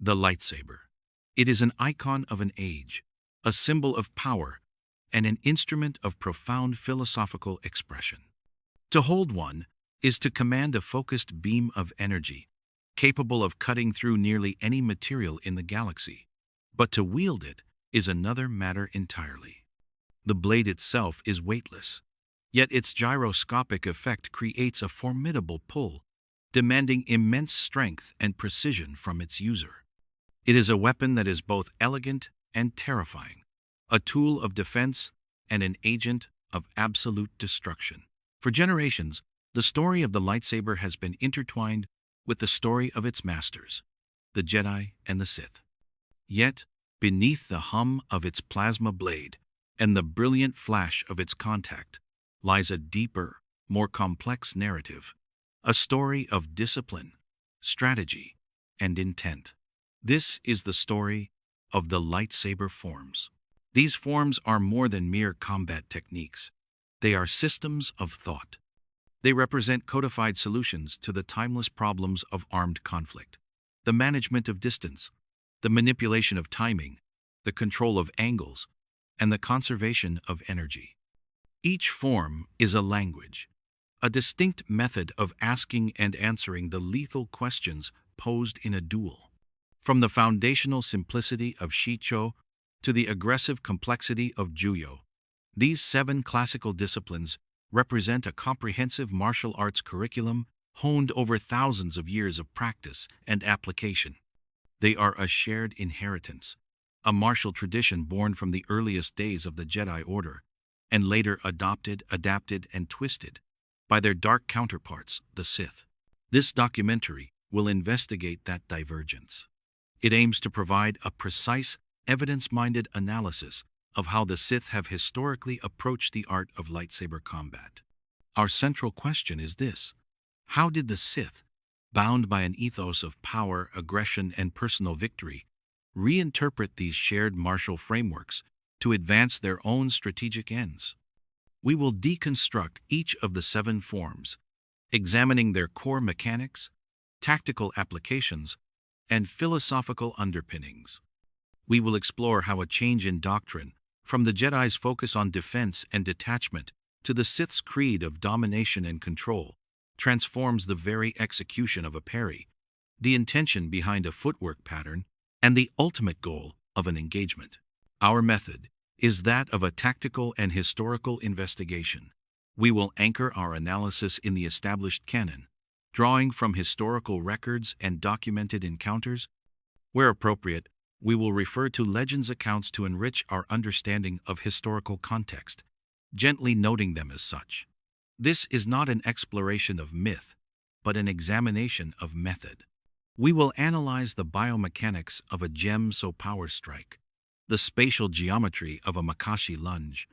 The lightsaber. It is an icon of an age, a symbol of power, and an instrument of profound philosophical expression. To hold one is to command a focused beam of energy, capable of cutting through nearly any material in the galaxy. But to wield it is another matter entirely. The blade itself is weightless, yet its gyroscopic effect creates a formidable pull, demanding immense strength and precision from its user. It is a weapon that is both elegant and terrifying, a tool of defense and an agent of absolute destruction. For generations, the story of the lightsaber has been intertwined with the story of its masters, the Jedi and the Sith. Yet, beneath the hum of its plasma blade and the brilliant flash of its contact lies a deeper, more complex narrative, a story of discipline, strategy, and intent. This is the story of the lightsaber forms. These forms are more than mere combat techniques. They are systems of thought. They represent codified solutions to the timeless problems of armed conflict, the management of distance, the manipulation of timing, the control of angles, and the conservation of energy. Each form is a language, a distinct method of asking and answering the lethal questions posed in a duel. From the foundational simplicity of Shii-Cho to the aggressive complexity of Juyo, these 7 classical disciplines represent a comprehensive martial arts curriculum honed over thousands of years of practice and application. They are a shared inheritance, a martial tradition born from the earliest days of the Jedi Order, and later adopted, adapted, and twisted by their dark counterparts, the Sith. This documentary will investigate that divergence. It aims to provide a precise, evidence-minded analysis of how the Sith have historically approached the art of lightsaber combat. Our central question is this: how did the Sith, bound by an ethos of power, aggression, and personal victory, reinterpret these shared martial frameworks to advance their own strategic ends? We will deconstruct each of the 7 forms, examining their core mechanics, tactical applications, and philosophical underpinnings. We will explore how a change in doctrine, from the Jedi's focus on defense and detachment to the Sith's creed of domination and control, transforms the very execution of a parry, the intention behind a footwork pattern, and the ultimate goal of an engagement. Our method is that of a tactical and historical investigation. We will anchor our analysis in the established canon, drawing from historical records and documented encounters. Where appropriate, we will refer to Legends accounts to enrich our understanding of historical context, gently noting them as such. This is not an exploration of myth, but an examination of method. We will analyze the biomechanics of a Djem So power strike, the spatial geometry of a Makashi lunge,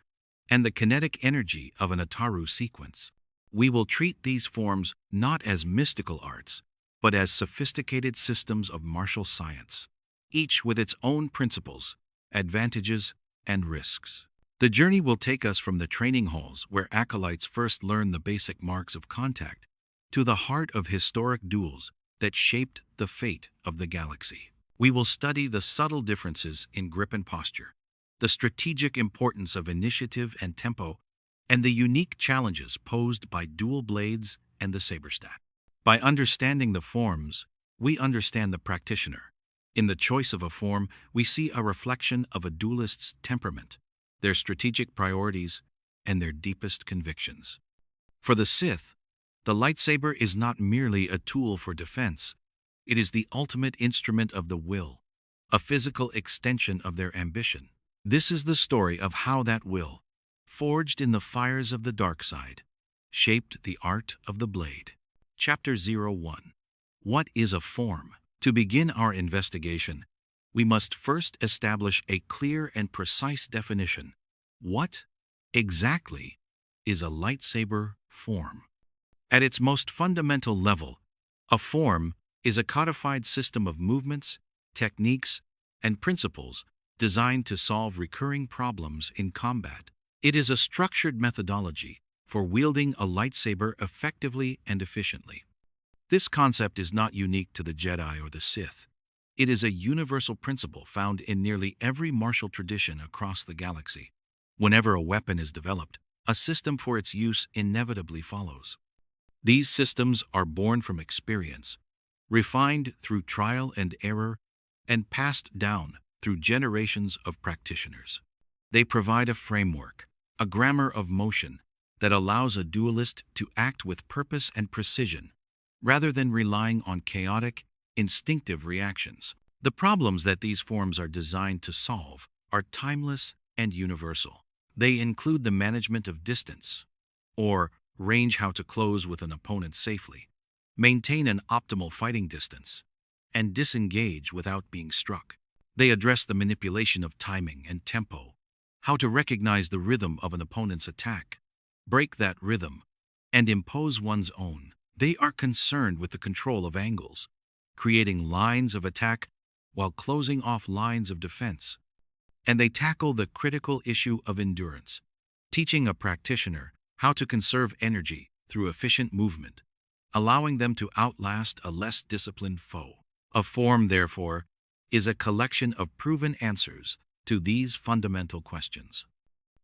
and the kinetic energy of an Ataru sequence. We will treat these forms not as mystical arts, but as sophisticated systems of martial science, each with its own principles, advantages, and risks. The journey will take us from the training halls where acolytes first learn the basic marks of contact to the heart of historic duels that shaped the fate of the galaxy. We will study the subtle differences in grip and posture, the strategic importance of initiative and tempo, and the unique challenges posed by dual blades and the saber-staff. By understanding the forms, we understand the practitioner. In the choice of a form, we see a reflection of a duelist's temperament, their strategic priorities, and their deepest convictions. For the Sith, the lightsaber is not merely a tool for defense. It is the ultimate instrument of the will, a physical extension of their ambition. This is the story of how that will, forged in the fires of the dark side, shaped the art of the blade. Chapter 01. What is a form? To begin our investigation, we must first establish a clear and precise definition. What exactly is a lightsaber form? At its most fundamental level, a form is a codified system of movements, techniques, and principles designed to solve recurring problems in combat. It is a structured methodology for wielding a lightsaber effectively and efficiently. This concept is not unique to the Jedi or the Sith. It is a universal principle found in nearly every martial tradition across the galaxy. Whenever a weapon is developed, a system for its use inevitably follows. These systems are born from experience, refined through trial and error, and passed down through generations of practitioners. They provide a framework, a grammar of motion, that allows a duelist to act with purpose and precision, rather than relying on chaotic, instinctive reactions. The problems that these forms are designed to solve are timeless and universal. They include the management of distance, or range, how to close with an opponent safely, maintain an optimal fighting distance, and disengage without being struck. They address the manipulation of timing and tempo, how to recognize the rhythm of an opponent's attack, break that rhythm, and impose one's own. They are concerned with the control of angles, creating lines of attack while closing off lines of defense. And they tackle the critical issue of endurance, teaching a practitioner how to conserve energy through efficient movement, allowing them to outlast a less disciplined foe. A form, therefore, is a collection of proven answers to these fundamental questions.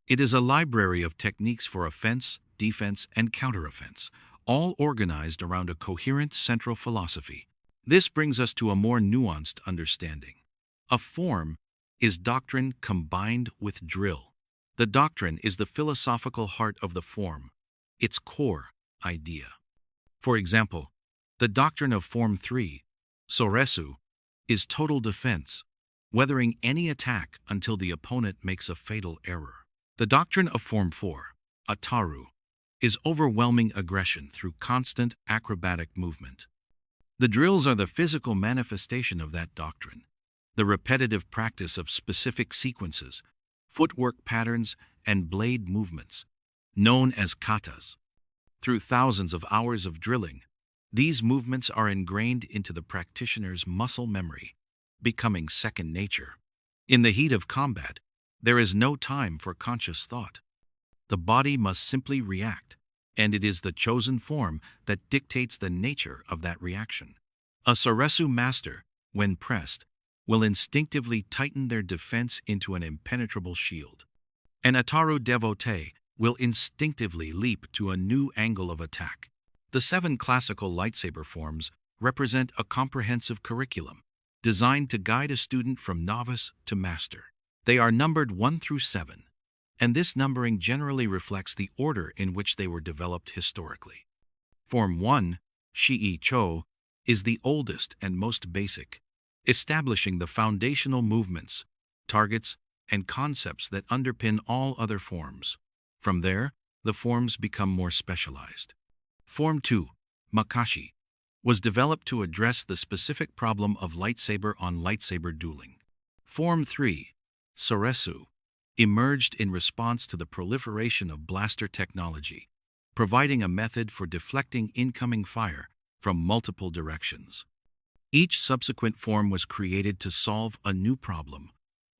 It is a library of techniques for offense, defense, and counteroffense, all organized around a coherent central philosophy. This brings us to a more nuanced understanding. A form is doctrine combined with drill. The doctrine is the philosophical heart of the form, its core idea. For example, the doctrine of Form 3, Soresu, is total defense, weathering any attack until the opponent makes a fatal error. The doctrine of Form 4, Ataru, is overwhelming aggression through constant acrobatic movement. The drills are the physical manifestation of that doctrine, the repetitive practice of specific sequences, footwork patterns, and blade movements, known as katas. Through thousands of hours of drilling, these movements are ingrained into the practitioner's muscle memory, becoming second nature. In the heat of combat, there is no time for conscious thought. The body must simply react, and it is the chosen form that dictates the nature of that reaction. A Soresu master, when pressed, will instinctively tighten their defense into an impenetrable shield. An Ataru devotee will instinctively leap to a new angle of attack. The 7 classical lightsaber forms represent a comprehensive curriculum designed to guide a student from novice to master. They are numbered 1 through 7, and this numbering generally reflects the order in which they were developed historically. Form 1, Shii-Cho, is the oldest and most basic, establishing the foundational movements, targets, and concepts that underpin all other forms. From there, the forms become more specialized. Form 2, Makashi, was developed to address the specific problem of lightsaber on lightsaber dueling. Form 3, Soresu, emerged in response to the proliferation of blaster technology, providing a method for deflecting incoming fire from multiple directions. Each subsequent form was created to solve a new problem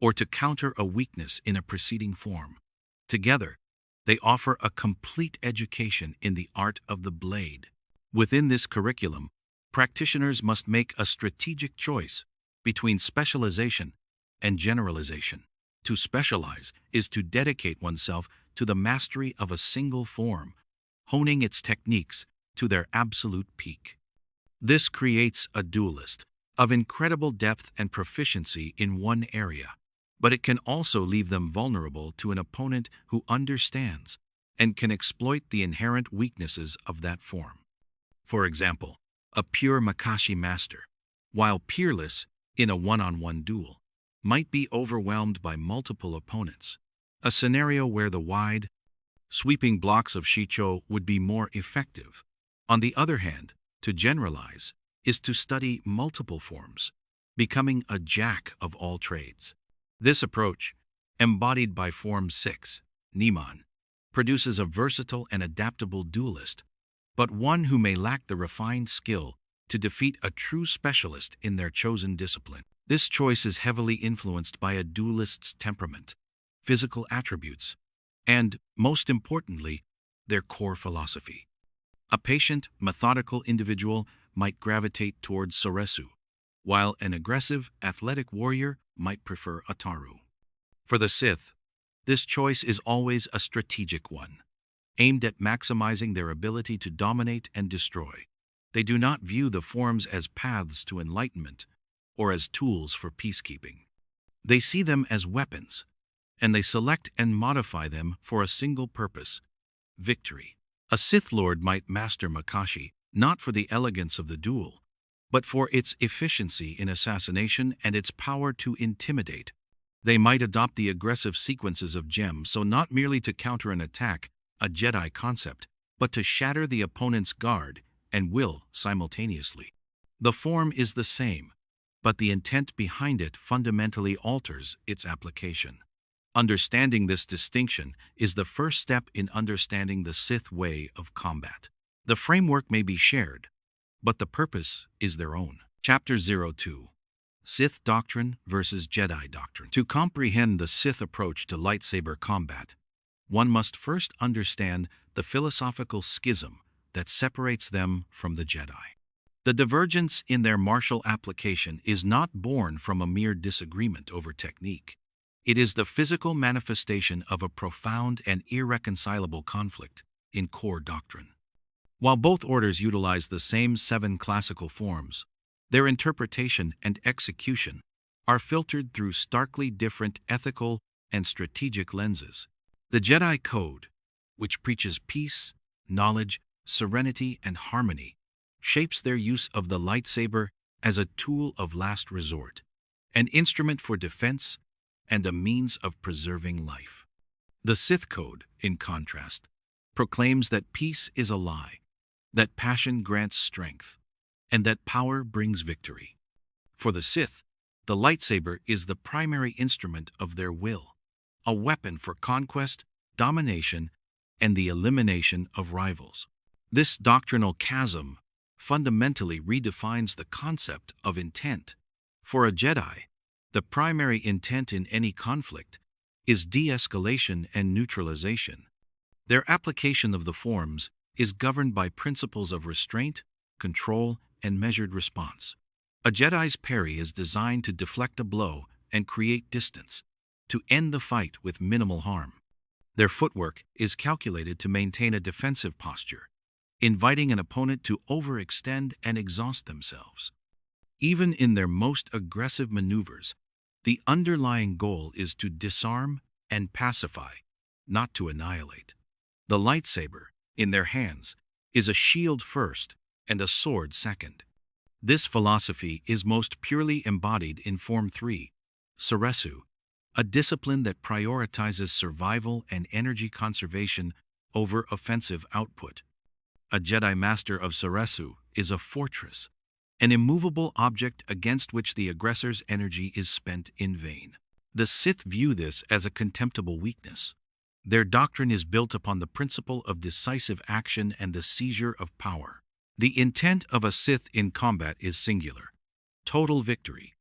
or to counter a weakness in a preceding form. Together, they offer a complete education in the art of the blade. Within this curriculum, practitioners must make a strategic choice between specialization and generalization. To specialize is to dedicate oneself to the mastery of a single form, honing its techniques to their absolute peak. This creates a duelist of incredible depth and proficiency in one area, but it can also leave them vulnerable to an opponent who understands and can exploit the inherent weaknesses of that form. For example, a pure Makashi master, while peerless in a one-on-one duel, might be overwhelmed by multiple opponents, a scenario where the wide, sweeping blocks of Shii-Cho would be more effective. On the other hand, to generalize is to study multiple forms, becoming a jack of all trades. This approach, embodied by Form 6, Niman, produces a versatile and adaptable duelist, but one who may lack the refined skill to defeat a true specialist in their chosen discipline. This choice is heavily influenced by a duelist's temperament, physical attributes, and, most importantly, their core philosophy. A patient, methodical individual might gravitate towards Soresu, while an aggressive, athletic warrior might prefer Ataru. For the Sith, this choice is always a strategic one, aimed at maximizing their ability to dominate and destroy. They do not view the forms as paths to enlightenment or as tools for peacekeeping. They see them as weapons, and they select and modify them for a single purpose: victory. A Sith Lord might master Makashi not for the elegance of the duel, but for its efficiency in assassination and its power to intimidate. They might adopt the aggressive sequences of Djem So not merely to counter an attack, a Jedi concept, but to shatter the opponent's guard and will simultaneously. The form is the same, but the intent behind it fundamentally alters its application. Understanding this distinction is the first step in understanding the Sith way of combat. The framework may be shared, but the purpose is their own. Chapter 02: Sith Doctrine versus Jedi Doctrine. To comprehend the Sith approach to lightsaber combat, one must first understand the philosophical schism that separates them from the Jedi. The divergence in their martial application is not born from a mere disagreement over technique. It is the physical manifestation of a profound and irreconcilable conflict in core doctrine. While both orders utilize the same 7 classical forms, their interpretation and execution are filtered through starkly different ethical and strategic lenses. The Jedi Code, which preaches peace, knowledge, serenity, and harmony, shapes their use of the lightsaber as a tool of last resort, an instrument for defense, and a means of preserving life. The Sith Code, in contrast, proclaims that peace is a lie, that passion grants strength, and that power brings victory. For the Sith, the lightsaber is the primary instrument of their will, a weapon for conquest, domination, and the elimination of rivals. This doctrinal chasm fundamentally redefines the concept of intent. For a Jedi, the primary intent in any conflict is de-escalation and neutralization. Their application of the forms is governed by principles of restraint, control, and measured response. A Jedi's parry is designed to deflect a blow and create distance, to end the fight with minimal harm. Their footwork is calculated to maintain a defensive posture, inviting an opponent to overextend and exhaust themselves. Even in their most aggressive maneuvers, the underlying goal is to disarm and pacify, not to annihilate. The lightsaber, in their hands, is a shield first and a sword second. This philosophy is most purely embodied in Form 3, Soresu, a discipline that prioritizes survival and energy conservation over offensive output. A Jedi Master of Soresu is a fortress, an immovable object against which the aggressor's energy is spent in vain. The Sith view this as a contemptible weakness. Their doctrine is built upon the principle of decisive action and the seizure of power. The intent of a Sith in combat is singular: total victory,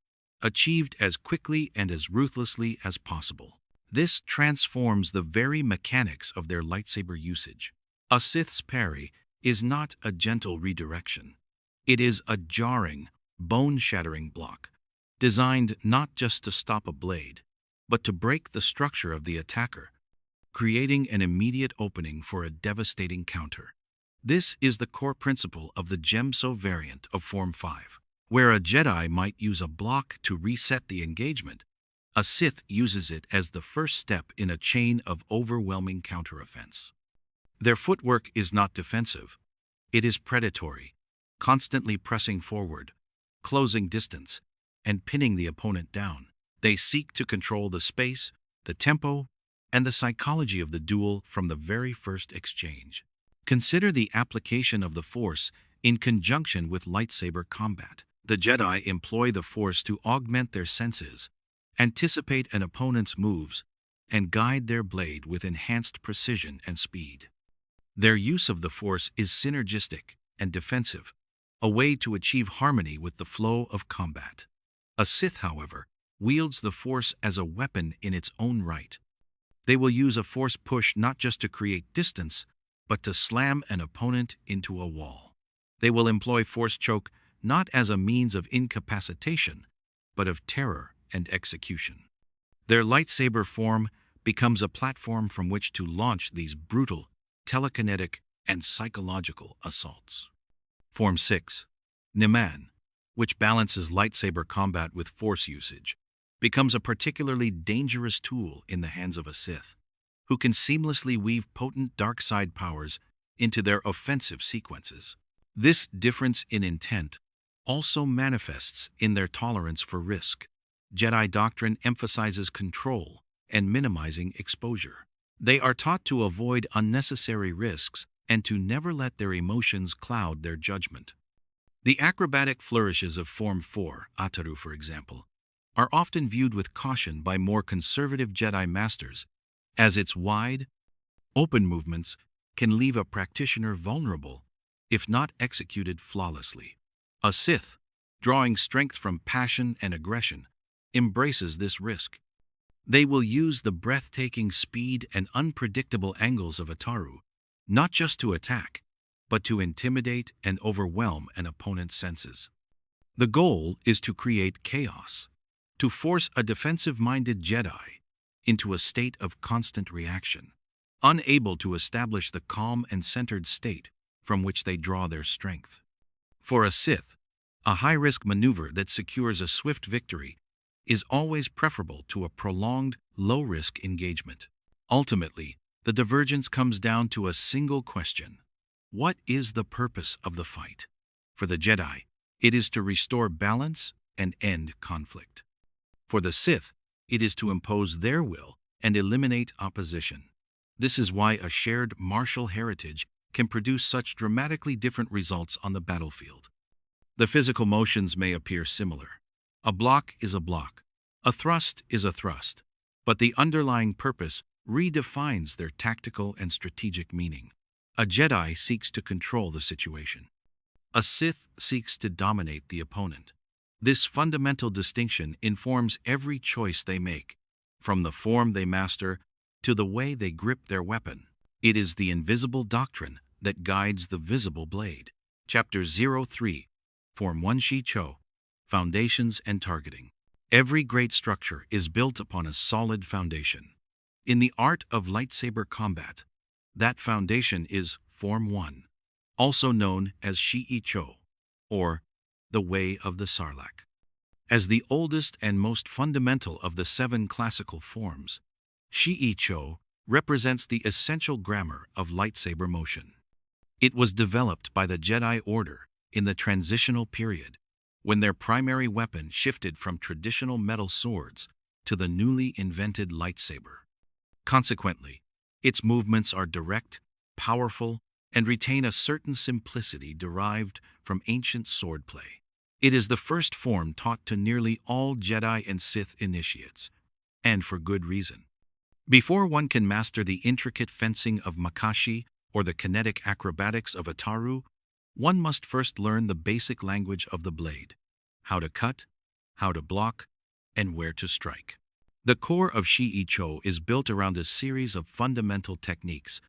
achieved as quickly and as ruthlessly as possible. This transforms the very mechanics of their lightsaber usage. A Sith's parry is not a gentle redirection. It is a jarring, bone-shattering block, designed not just to stop a blade, but to break the structure of the attacker, creating an immediate opening for a devastating counter. This is the core principle of the Djem So variant of Form 5. Where a Jedi might use a block to reset the engagement, a Sith uses it as the first step in a chain of overwhelming counteroffense. Their footwork is not defensive. It is predatory, constantly pressing forward, closing distance, and pinning the opponent down. They seek to control the space, the tempo, and the psychology of the duel from the very first exchange. Consider the application of the Force in conjunction with lightsaber combat. The Jedi employ the Force to augment their senses, anticipate an opponent's moves, and guide their blade with enhanced precision and speed. Their use of the Force is synergistic and defensive, a way to achieve harmony with the flow of combat. A Sith, however, wields the Force as a weapon in its own right. They will use a Force push not just to create distance, but to slam an opponent into a wall. They will employ Force choke not as a means of incapacitation, but of terror and execution. Their lightsaber form becomes a platform from which to launch these brutal, telekinetic, and psychological assaults. Form 6. Niman, which balances lightsaber combat with force usage, becomes a particularly dangerous tool in the hands of a Sith, who can seamlessly weave potent dark side powers into their offensive sequences. This difference in intent also manifests in their tolerance for risk. Jedi doctrine emphasizes control and minimizing exposure. They are taught to avoid unnecessary risks and to never let their emotions cloud their judgment. The acrobatic flourishes of Form 4, Ataru for example, are often viewed with caution by more conservative Jedi masters, as its wide, open movements can leave a practitioner vulnerable if not executed flawlessly. A Sith, drawing strength from passion and aggression, embraces this risk. They will use the breathtaking speed and unpredictable angles of Ataru, not just to attack, but to intimidate and overwhelm an opponent's senses. The goal is to create chaos, to force a defensive-minded Jedi into a state of constant reaction, unable to establish the calm and centered state from which they draw their strength. For a Sith, a high-risk maneuver that secures a swift victory is always preferable to a prolonged, low-risk engagement. Ultimately, the divergence comes down to a single question: what is the purpose of the fight? For the Jedi, it is to restore balance and end conflict. For the Sith, it is to impose their will and eliminate opposition. This is why a shared martial heritage can produce such dramatically different results on the battlefield. The physical motions may appear similar. A block is a block. A thrust is a thrust. But the underlying purpose redefines their tactical and strategic meaning. A Jedi seeks to control the situation. A Sith seeks to dominate the opponent. This fundamental distinction informs every choice they make, from the form they master to the way they grip their weapon. It is the invisible doctrine that guides the visible blade. Chapter 03, Form 1 Shii-Cho, Foundations and Targeting. Every great structure is built upon a solid foundation. In the art of lightsaber combat, that foundation is Form 1, also known as Shii-Cho, or the Way of the Sarlacc. As the oldest and most fundamental of the 7 classical forms, Shii-Cho represents the essential grammar of lightsaber motion. It was developed by the Jedi Order in the transitional period, when their primary weapon shifted from traditional metal swords to the newly invented lightsaber. Consequently, its movements are direct, powerful, and retain a certain simplicity derived from ancient swordplay. It is the first form taught to nearly all Jedi and Sith initiates, and for good reason. Before one can master the intricate fencing of Makashi or the kinetic acrobatics of Ataru, one must first learn the basic language of the blade: how to cut, how to block, and where to strike. The core of Shii-Cho is built around a series of fundamental techniques: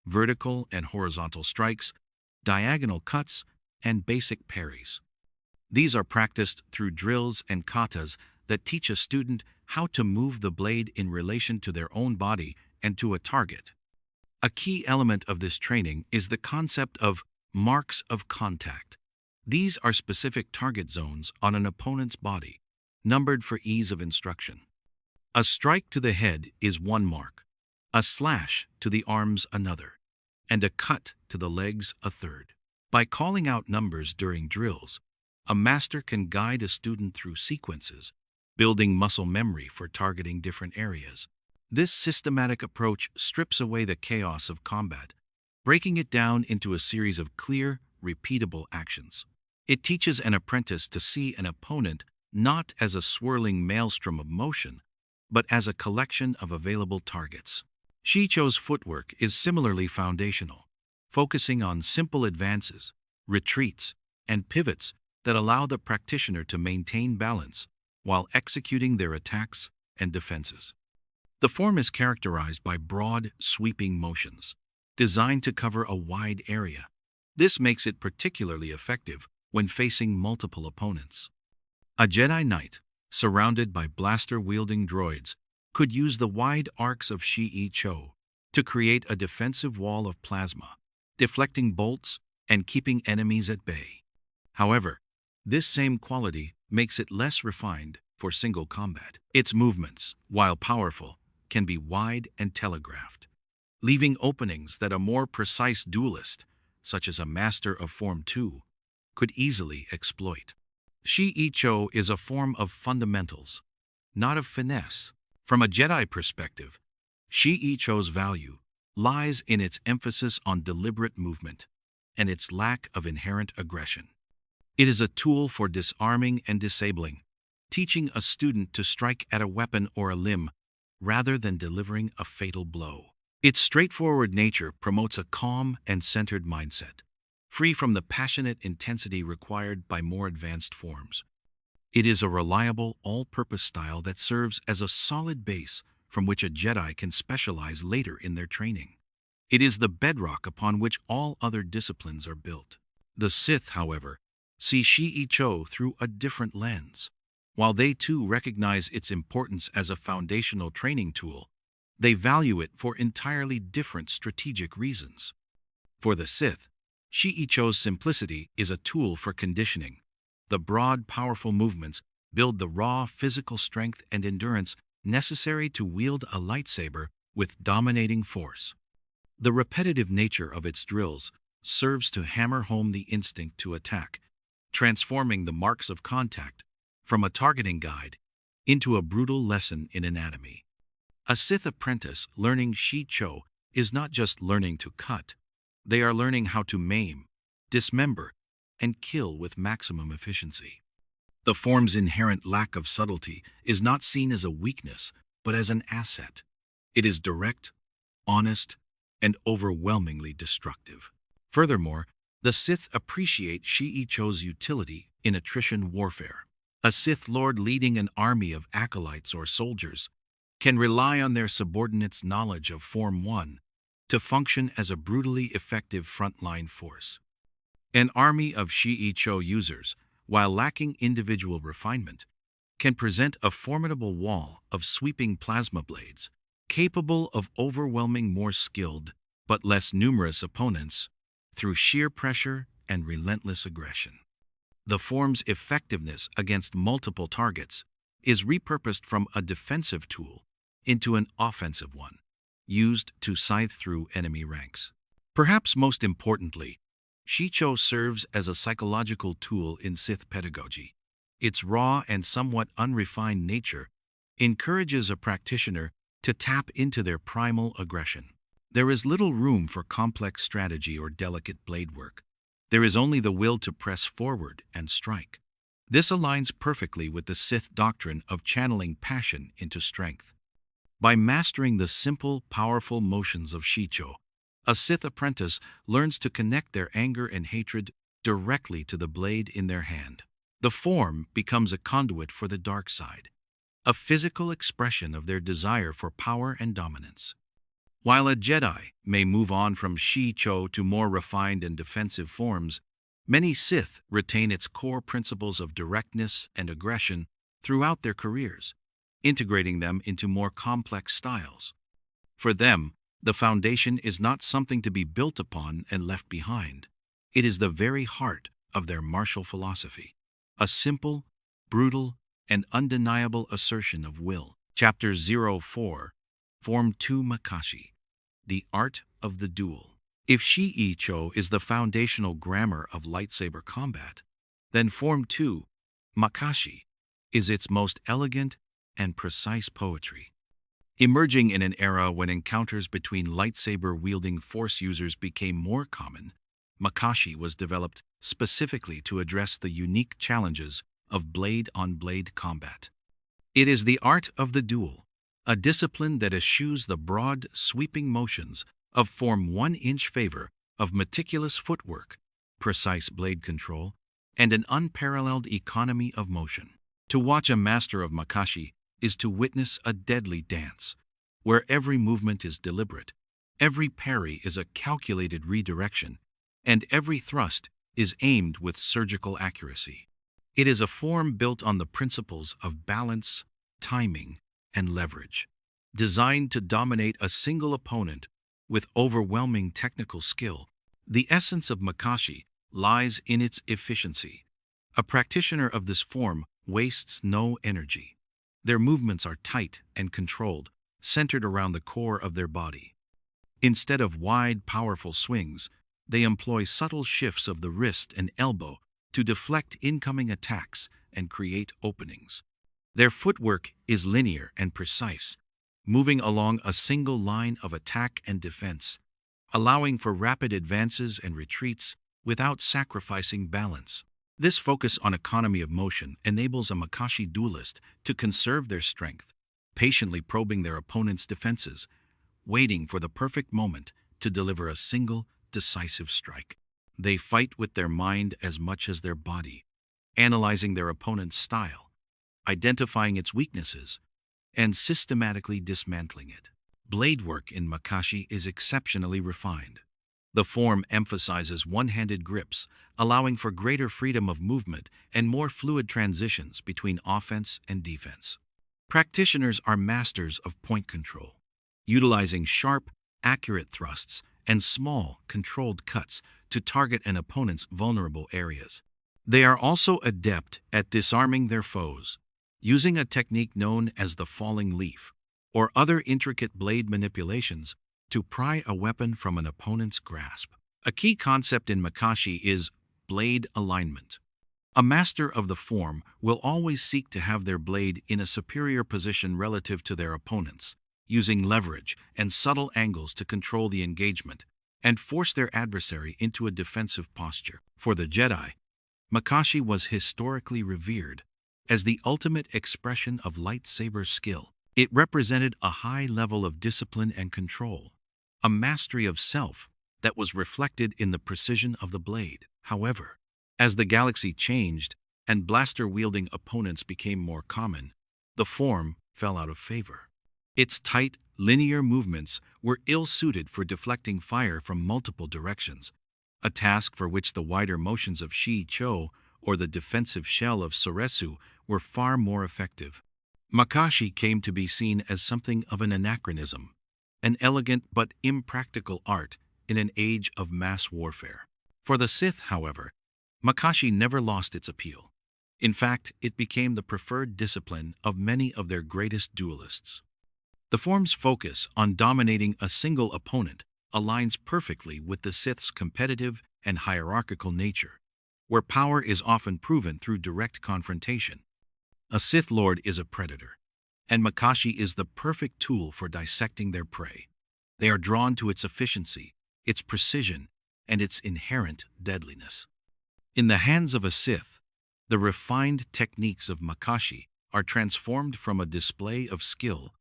vertical and horizontal strikes, diagonal cuts, and basic parries. These are practiced through drills and katas that teach a student how to move the blade in relation to their own body and to a target. A key element of this training is the concept of marks of contact. These are specific target zones on an opponent's body, numbered for ease of instruction. A strike to the head is one mark, a slash to the arms another, and a cut to the legs a third. By calling out numbers during drills, a master can guide a student through sequences, building muscle memory for targeting different areas. This systematic approach strips away the chaos of combat, breaking it down into a series of clear, repeatable actions. It teaches an apprentice to see an opponent not as a swirling maelstrom of motion, but as a collection of available targets. Shii-Cho's footwork is similarly foundational, focusing on simple advances, retreats, and pivots that allow the practitioner to maintain balance while executing their attacks and defenses. The form is characterized by broad, sweeping motions, designed to cover a wide area. This makes it particularly effective when facing multiple opponents. A Jedi Knight, surrounded by blaster-wielding droids, could use the wide arcs of Shii-Cho to create a defensive wall of plasma, deflecting bolts and keeping enemies at bay. However, this same quality makes it less refined for single combat. Its movements, while powerful, can be wide and telegraphed, leaving openings that a more precise duelist, such as a master of Form 2, could easily exploit. Shii-Cho is a form of fundamentals, not of finesse. From a Jedi perspective, Shii-Cho's value lies in its emphasis on deliberate movement and its lack of inherent aggression. It is a tool for disarming and disabling, teaching a student to strike at a weapon or a limb rather than delivering a fatal blow. Its straightforward nature promotes a calm and centered mindset, free from the passionate intensity required by more advanced forms. It is a reliable, all-purpose style that serves as a solid base from which a Jedi can specialize later in their training. It is the bedrock upon which all other disciplines are built. The Sith, however, see Shii-Cho through a different lens. While they too recognize its importance as a foundational training tool, they value it for entirely different strategic reasons. For the Sith, Shii-Cho's simplicity is a tool for conditioning. The broad, powerful movements build the raw physical strength and endurance necessary to wield a lightsaber with dominating force. The repetitive nature of its drills serves to hammer home the instinct to attack, transforming the marks of contact from a targeting guide into a brutal lesson in anatomy. A Sith apprentice learning Shii-Cho is not just learning to cut. They are learning how to maim, dismember, and kill with maximum efficiency. The form's inherent lack of subtlety is not seen as a weakness, but as an asset. It is direct, honest, and overwhelmingly destructive. Furthermore, the Sith appreciate Shii-Cho's utility in attrition warfare. A Sith Lord leading an army of acolytes or soldiers can rely on their subordinates' knowledge of Form 1 to function as a brutally effective frontline force. An army of Shii-Cho users, while lacking individual refinement, can present a formidable wall of sweeping plasma blades, capable of overwhelming more skilled but less numerous opponents through sheer pressure and relentless aggression. The form's effectiveness against multiple targets is repurposed from a defensive tool into an offensive one, used to scythe through enemy ranks. Perhaps most importantly, Shii-Cho serves as a psychological tool in Sith pedagogy. Its raw and somewhat unrefined nature encourages a practitioner to tap into their primal aggression. There is little room for complex strategy or delicate blade work. There is only the will to press forward and strike. This aligns perfectly with the Sith doctrine of channeling passion into strength. By mastering the simple, powerful motions of Shii-Cho, a Sith apprentice learns to connect their anger and hatred directly to the blade in their hand. The form becomes a conduit for the dark side, a physical expression of their desire for power and dominance. While a Jedi may move on from Shii-Cho to more refined and defensive forms, many Sith retain its core principles of directness and aggression throughout their careers, integrating them into more complex styles. For them, the foundation is not something to be built upon and left behind. It is the very heart of their martial philosophy, a simple, brutal, and undeniable assertion of will. Chapter 04, Form 2 Makashi, the Art of the Duel. If Shii-Cho is the foundational grammar of lightsaber combat, then Form 2, Makashi, is its most elegant and precise poetry. Emerging in an era when encounters between lightsaber-wielding force users became more common, Makashi was developed specifically to address the unique challenges of blade-on-blade combat. It is the art of the duel, a discipline that eschews the broad, sweeping motions of Form 1 in favor of meticulous footwork, precise blade control, and an unparalleled economy of motion. To watch a master of Makashi is to witness a deadly dance, where every movement is deliberate, every parry is a calculated redirection, and every thrust is aimed with surgical accuracy. It is a form built on the principles of balance, timing, and leverage, designed to dominate a single opponent with overwhelming technical skill. The essence of Makashi lies in its efficiency. A practitioner of this form wastes no energy. Their movements are tight and controlled, centered around the core of their body. Instead of wide, powerful swings, they employ subtle shifts of the wrist and elbow to deflect incoming attacks and create openings. Their footwork is linear and precise, moving along a single line of attack and defense, allowing for rapid advances and retreats without sacrificing balance. This focus on economy of motion enables a Makashi duelist to conserve their strength, patiently probing their opponent's defenses, waiting for the perfect moment to deliver a single, decisive strike. They fight with their mind as much as their body, analyzing their opponent's style, identifying its weaknesses, and systematically dismantling it. Blade work in Makashi is exceptionally refined. The form emphasizes one-handed grips, allowing for greater freedom of movement and more fluid transitions between offense and defense. Practitioners are masters of point control, utilizing sharp, accurate thrusts and small, controlled cuts to target an opponent's vulnerable areas. They are also adept at disarming their foes, using a technique known as the falling leaf, or other intricate blade manipulations to pry a weapon from an opponent's grasp. A key concept in Makashi is blade alignment. A master of the form will always seek to have their blade in a superior position relative to their opponents, using leverage and subtle angles to control the engagement and force their adversary into a defensive posture. For the Jedi, Makashi was historically revered as the ultimate expression of lightsaber skill. It represented a high level of discipline and control, a mastery of self that was reflected in the precision of the blade. However, as the galaxy changed and blaster-wielding opponents became more common, the form fell out of favor. Its tight, linear movements were ill-suited for deflecting fire from multiple directions, a task for which the wider motions of Shii-Cho or the defensive shell of Soresu were far more effective. Makashi came to be seen as something of an anachronism, an elegant but impractical art in an age of mass warfare. For the Sith, however, Makashi never lost its appeal. In fact, it became the preferred discipline of many of their greatest duelists. The form's focus on dominating a single opponent aligns perfectly with the Sith's competitive and hierarchical nature, where power is often proven through direct confrontation. A Sith Lord is a predator, and Makashi is the perfect tool for dissecting their prey. They are drawn to its efficiency, its precision, and its inherent deadliness. In the hands of a Sith, the refined techniques of Makashi are transformed from a display of skill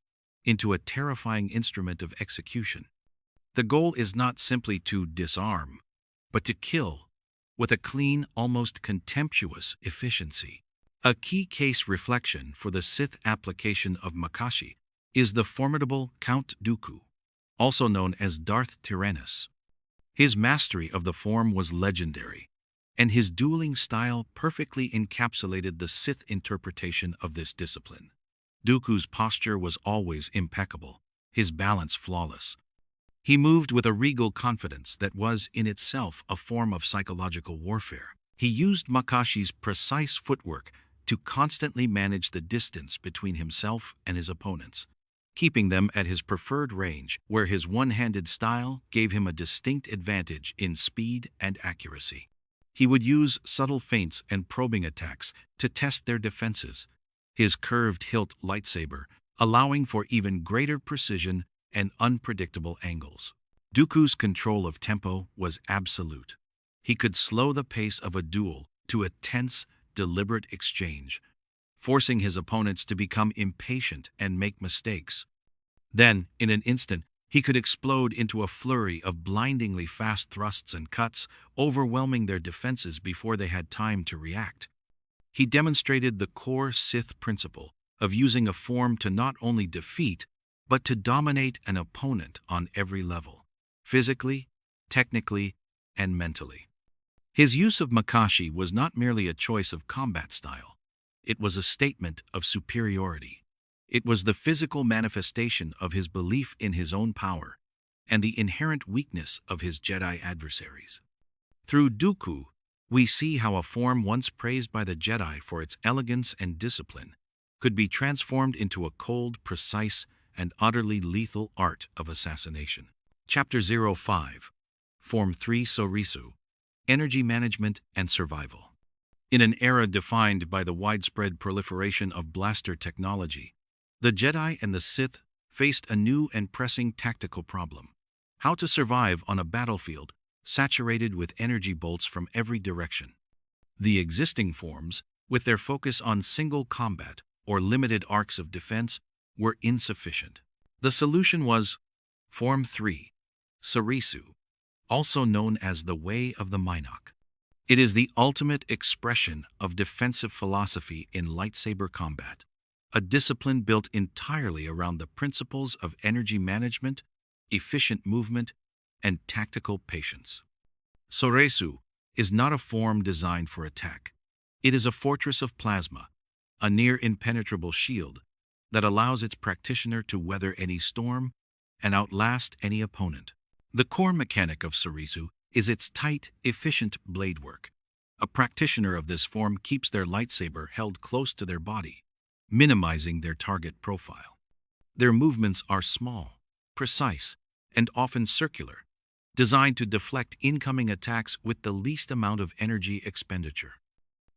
into a terrifying instrument of execution. The goal is not simply to disarm, but to kill with a clean, almost contemptuous efficiency. A key case reflection for the Sith application of Makashi is the formidable Count Dooku, also known as Darth Tyrannus. His mastery of the form was legendary, and his dueling style perfectly encapsulated the Sith interpretation of this discipline. Dooku's posture was always impeccable, his balance flawless. He moved with a regal confidence that was in itself a form of psychological warfare. He used Makashi's precise footwork to constantly manage the distance between himself and his opponents, keeping them at his preferred range, where his one-handed style gave him a distinct advantage in speed and accuracy. He would use subtle feints and probing attacks to test their defenses, his curved hilt lightsaber allowing for even greater precision and unpredictable angles. Dooku's control of tempo was absolute. He could slow the pace of a duel to a tense, deliberate exchange, forcing his opponents to become impatient and make mistakes. Then, in an instant, he could explode into a flurry of blindingly fast thrusts and cuts, overwhelming their defenses before they had time to react. He demonstrated the core Sith principle of using a form to not only defeat, but to dominate an opponent on every level, physically, technically, and mentally. His use of Makashi was not merely a choice of combat style. It was a statement of superiority. It was the physical manifestation of his belief in his own power and the inherent weakness of his Jedi adversaries. Through Dooku, we see how a form once praised by the Jedi for its elegance and discipline could be transformed into a cold, precise, and utterly lethal art of assassination. Chapter 05, Form 3 Soresu, Energy Management and Survival. In an era defined by the widespread proliferation of blaster technology, the Jedi and the Sith faced a new and pressing tactical problem: how to survive on a battlefield saturated with energy bolts from every direction. The existing forms, with their focus on single combat or limited arcs of defense, were insufficient. The solution was Form 3, Soresu, also known as the Way of the Mynock. It is the ultimate expression of defensive philosophy in lightsaber combat, a discipline built entirely around the principles of energy management, efficient movement, and tactical patience. Soresu is not a form designed for attack. It is a fortress of plasma, a near impenetrable shield that allows its practitioner to weather any storm and outlast any opponent. The core mechanic of Soresu is its tight, efficient blade work. A practitioner of this form keeps their lightsaber held close to their body, minimizing their target profile. Their movements are small, precise, and often circular, designed to deflect incoming attacks with the least amount of energy expenditure.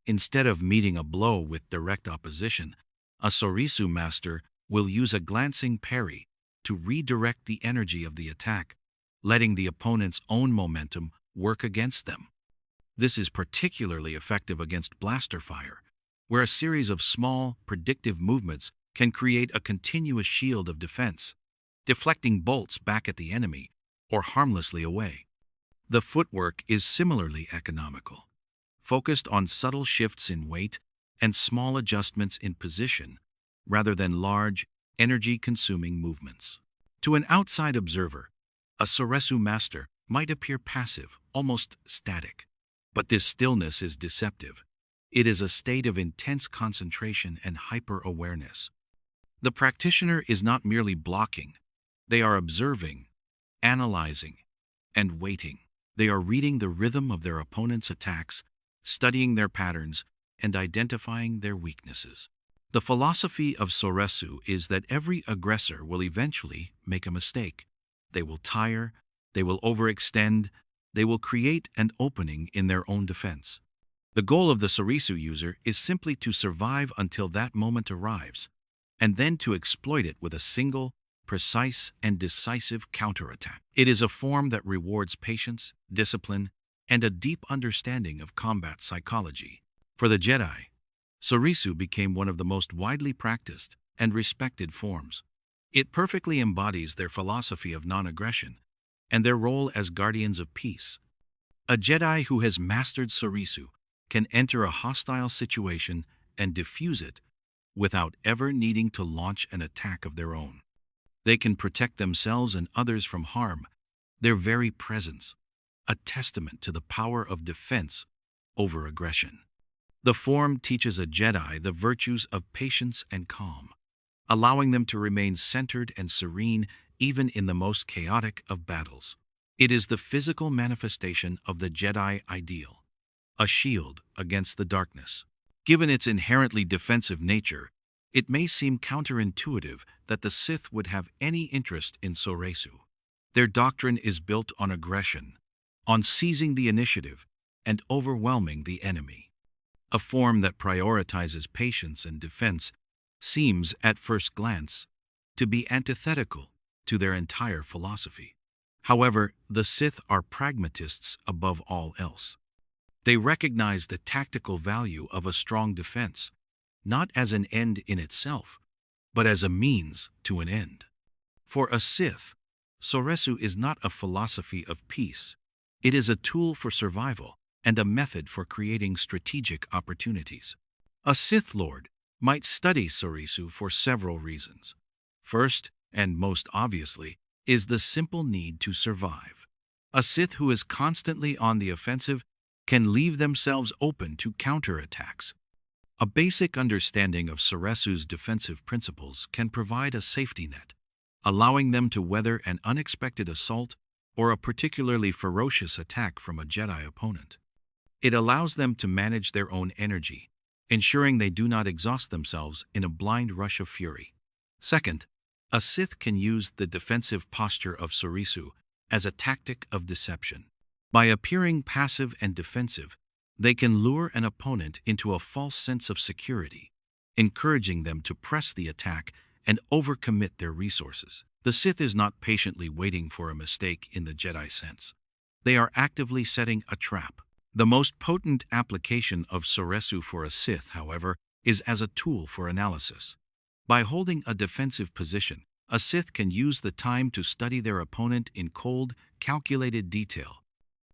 Instead of meeting a blow with direct opposition, a Soresu master will use a glancing parry to redirect the energy of the attack, letting the opponent's own momentum work against them. This is particularly effective against blaster fire, where a series of small, predictive movements can create a continuous shield of defense, deflecting bolts back at the enemy or harmlessly away. The footwork is similarly economical, focused on subtle shifts in weight and small adjustments in position rather than large, energy-consuming movements. To an outside observer, a Soresu master might appear passive, almost static. But this stillness is deceptive. It is a state of intense concentration and hyper-awareness. The practitioner is not merely blocking. They are observing, analyzing, and waiting. They are reading the rhythm of their opponent's attacks, studying their patterns, and identifying their weaknesses. The philosophy of Soresu is that every aggressor will eventually make a mistake. They will tire, they will overextend, they will create an opening in their own defense. The goal of the Soresu user is simply to survive until that moment arrives, and then to exploit it with a single, precise, and decisive counterattack. It is a form that rewards patience, discipline, and a deep understanding of combat psychology. For the Jedi, Soresu became one of the most widely practiced and respected forms. It perfectly embodies their philosophy of non-aggression and their role as guardians of peace. A Jedi who has mastered Soresu can enter a hostile situation and defuse it without ever needing to launch an attack of their own. They can protect themselves and others from harm, their very presence, a testament to the power of defense over aggression. The form teaches a Jedi the virtues of patience and calm, allowing them to remain centered and serene even in the most chaotic of battles. It is the physical manifestation of the Jedi ideal, a shield against the darkness. Given its inherently defensive nature, it may seem counterintuitive that the Sith would have any interest in Soresu. Their doctrine is built on aggression, on seizing the initiative and overwhelming the enemy. A form that prioritizes patience and defense seems, at first glance, to be antithetical to their entire philosophy. However, the Sith are pragmatists above all else. They recognize the tactical value of a strong defense, not as an end in itself, but as a means to an end. For a Sith, Soresu is not a philosophy of peace. It is a tool for survival and a method for creating strategic opportunities. A Sith Lord might study Soresu for several reasons. First, and most obviously, is the simple need to survive. A Sith who is constantly on the offensive can leave themselves open to counterattacks. A basic understanding of Soresu's defensive principles can provide a safety net, allowing them to weather an unexpected assault or a particularly ferocious attack from a Jedi opponent. It allows them to manage their own energy, ensuring they do not exhaust themselves in a blind rush of fury. Second, a Sith can use the defensive posture of Soresu as a tactic of deception. By appearing passive and defensive, they can lure an opponent into a false sense of security, encouraging them to press the attack and overcommit their resources. The Sith is not patiently waiting for a mistake in the Jedi sense. They are actively setting a trap. The most potent application of Soresu for a Sith, however, is as a tool for analysis. By holding a defensive position, a Sith can use the time to study their opponent in cold, calculated detail.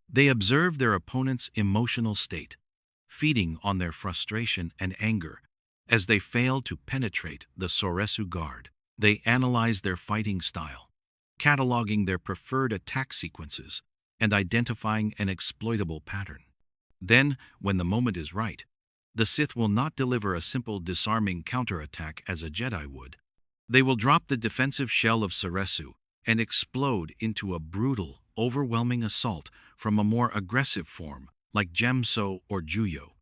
They observe their opponent's emotional state, feeding on their frustration and anger. As they fail to penetrate the Soresu guard, they analyze their fighting style, cataloging their preferred attack sequences and identifying an exploitable pattern. Then, when the moment is right, the Sith will not deliver a simple disarming counterattack as a Jedi would. They will drop the defensive shell of Soresu and explode into a brutal, overwhelming assault from a more aggressive form, like Djem So or Juyo,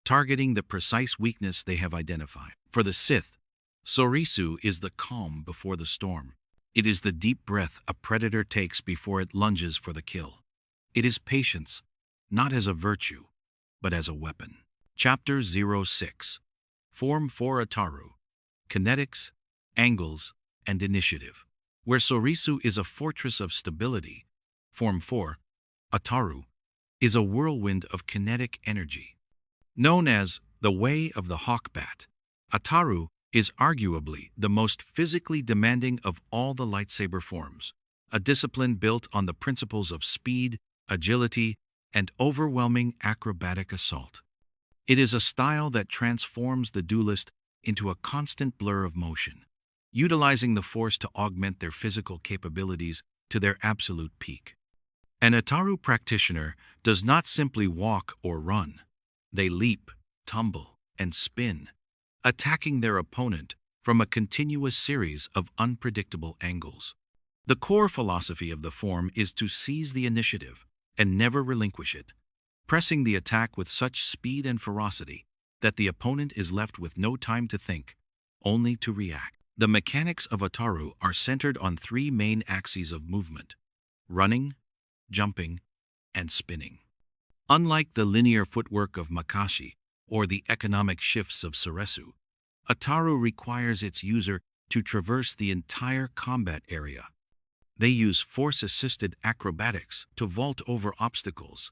targeting the precise weakness they have identified. For the Sith, Soresu is the calm before the storm. It is the deep breath a predator takes before it lunges for the kill. It is patience, not as a virtue, but as a weapon. Chapter 06. Form 4 Ataru. Kinetics, Angles, and Initiative. Where Soresu is a fortress of stability, Form 4, Ataru, is a whirlwind of kinetic energy. Known as the Way of the Hawkbat, Ataru is arguably the most physically demanding of all the lightsaber forms, a discipline built on the principles of speed, agility, and overwhelming acrobatic assault. It is a style that transforms the duelist into a constant blur of motion, utilizing the Force to augment their physical capabilities to their absolute peak. An Ataru practitioner does not simply walk or run. They leap, tumble, and spin, attacking their opponent from a continuous series of unpredictable angles. The core philosophy of the form is to seize the initiative and never relinquish it, pressing the attack with such speed and ferocity that the opponent is left with no time to think, only to react. The mechanics of Ataru are centered on three main axes of movement: running, jumping, and spinning. Unlike the linear footwork of Makashi or the economic shifts of Soresu, Ataru requires its user to traverse the entire combat area. They use force-assisted acrobatics to vault over obstacles,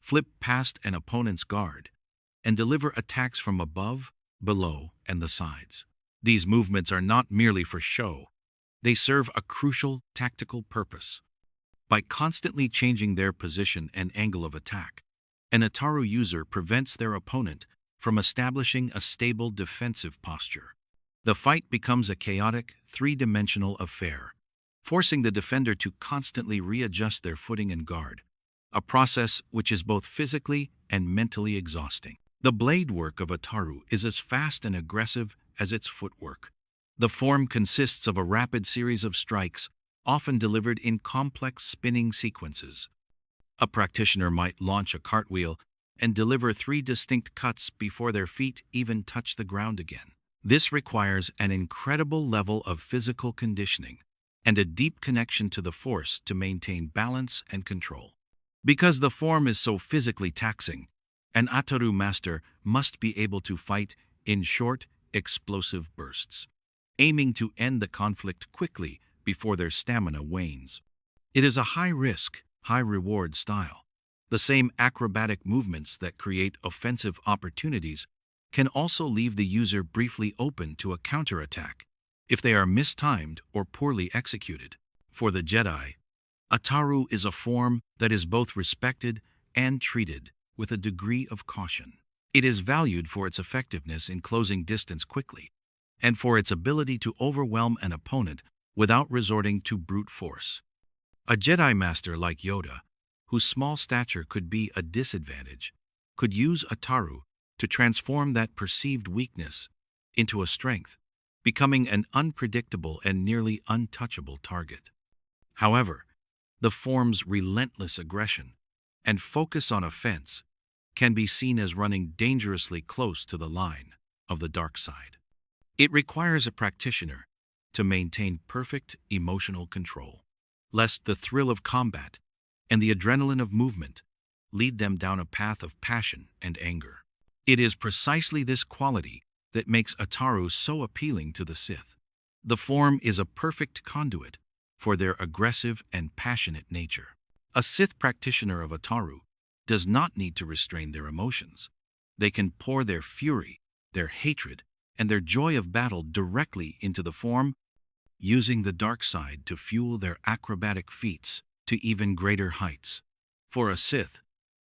flip past an opponent's guard, and deliver attacks from above, below, and the sides. These movements are not merely for show. They serve a crucial tactical purpose. By constantly changing their position and angle of attack, an Ataru user prevents their opponent from establishing a stable defensive posture. The fight becomes a chaotic, three-dimensional affair, forcing the defender to constantly readjust their footing and guard, a process which is both physically and mentally exhausting. The blade work of Ataru is as fast and aggressive as its footwork. The form consists of a rapid series of strikes, often delivered in complex spinning sequences. A practitioner might launch a cartwheel and deliver 3 distinct cuts before their feet even touch the ground again. This requires an incredible level of physical conditioning and a deep connection to the Force to maintain balance and control. Because the form is so physically taxing, an Ataru master must be able to fight in short, explosive bursts, aiming to end the conflict quickly before their stamina wanes. It is a high-risk, high-reward style. The same acrobatic movements that create offensive opportunities can also leave the user briefly open to a counterattack if they are mistimed or poorly executed. For the Jedi, Ataru is a form that is both respected and treated with a degree of caution. It is valued for its effectiveness in closing distance quickly, and for its ability to overwhelm an opponent without resorting to brute force. A Jedi Master like Yoda, whose small stature could be a disadvantage, could use Ataru to transform that perceived weakness into a strength, becoming an unpredictable and nearly untouchable target. However, the form's relentless aggression and focus on offense can be seen as running dangerously close to the line of the dark side. It requires a practitioner to maintain perfect emotional control, lest the thrill of combat and the adrenaline of movement lead them down a path of passion and anger. It is precisely this quality that makes Ataru so appealing to the Sith. The form is a perfect conduit for their aggressive and passionate nature. A Sith practitioner of Ataru does not need to restrain their emotions. They can pour their fury, their hatred, and their joy of battle directly into the form, using the dark side to fuel their acrobatic feats to even greater heights. For a Sith,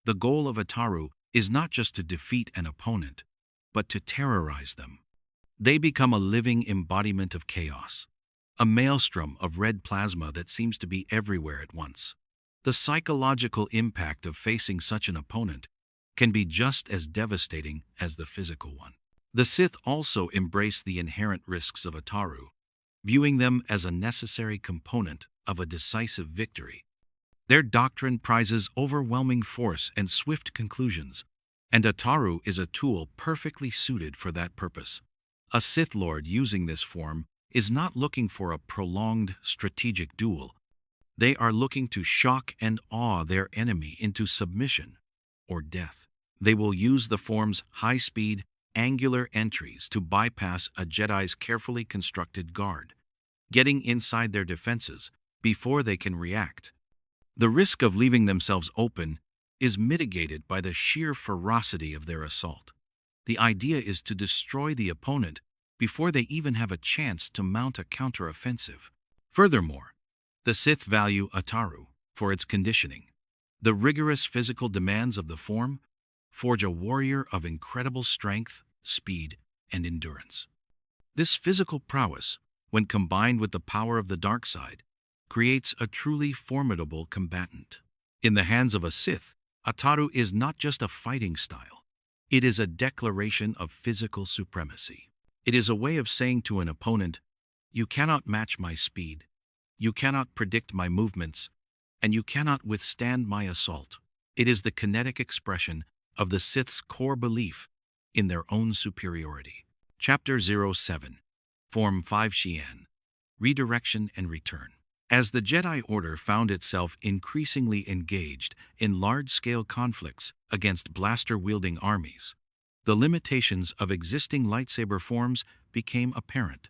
the goal of Ataru is not just to defeat an opponent, but to terrorize them. They become a living embodiment of chaos, a maelstrom of red plasma that seems to be everywhere at once. The psychological impact of facing such an opponent can be just as devastating as the physical one. The Sith also embrace the inherent risks of Ataru, viewing them as a necessary component of a decisive victory. Their doctrine prizes overwhelming force and swift conclusions, and Ataru is a tool perfectly suited for that purpose. A Sith Lord using this form is not looking for a prolonged strategic duel. They are looking to shock and awe their enemy into submission or death. They will use the form's high-speed, angular entries to bypass a Jedi's carefully constructed guard, getting inside their defenses before they can react. The risk of leaving themselves open is mitigated by the sheer ferocity of their assault. The idea is to destroy the opponent before they even have a chance to mount a counteroffensive. Furthermore, the Sith value Ataru for its conditioning. The rigorous physical demands of the form forge a warrior of incredible strength, speed, and endurance. This physical prowess, when combined with the power of the dark side, creates a truly formidable combatant. In the hands of a Sith, Ataru is not just a fighting style. It is a declaration of physical supremacy. It is a way of saying to an opponent, "You cannot match my speed, you cannot predict my movements, and you cannot withstand my assault." It is the kinetic expression of the Sith's core belief in their own superiority. Chapter 07, Form 5 Xian, Redirection and Return. As the Jedi Order found itself increasingly engaged in large-scale conflicts against blaster-wielding armies, the limitations of existing lightsaber forms became apparent.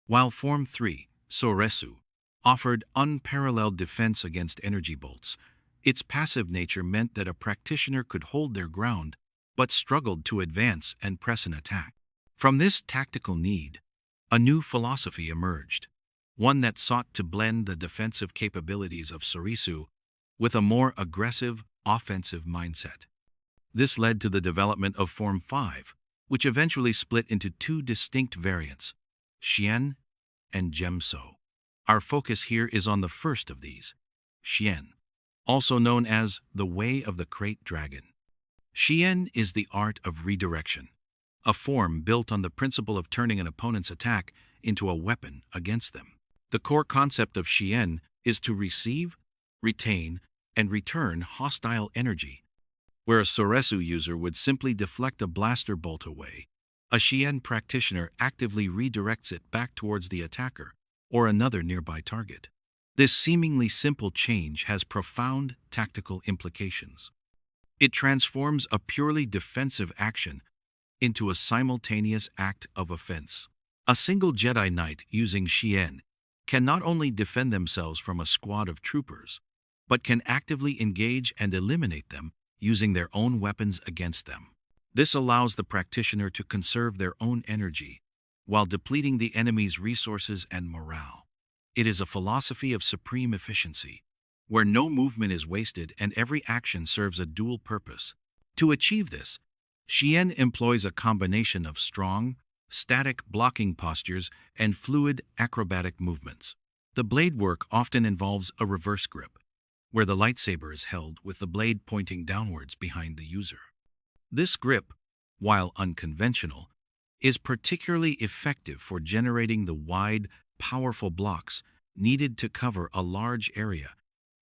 While Form 3, Soresu, offered unparalleled defense against energy bolts, its passive nature meant that a practitioner could hold their ground but struggled to advance and press an attack. From this tactical need, a new philosophy emerged, one that sought to blend the defensive capabilities of Soresu with a more aggressive, offensive mindset. This led to the development of Form 5, which eventually split into two distinct variants, Shien and Djem So. Our focus here is on the first of these, Shien, also known as the Way of the Krayt Dragon. Shien is the art of redirection, a form built on the principle of turning an opponent's attack into a weapon against them. The core concept of Shien is to receive, retain, and return hostile energy. Where a Soresu user would simply deflect a blaster bolt away, a Shien practitioner actively redirects it back towards the attacker or another nearby target. This seemingly simple change has profound tactical implications. It transforms a purely defensive action into a simultaneous act of offense. A single Jedi Knight using Shien can not only defend themselves from a squad of troopers, but can actively engage and eliminate them using their own weapons against them. This allows the practitioner to conserve their own energy while depleting the enemy's resources and morale. It is a philosophy of supreme efficiency, where no movement is wasted and every action serves a dual purpose. To achieve this, Shien employs a combination of strong, static blocking postures and fluid acrobatic movements. The blade work often involves a reverse grip, where the lightsaber is held with the blade pointing downwards behind the user. This grip, while unconventional, is particularly effective for generating the wide, powerful blocks needed to cover a large area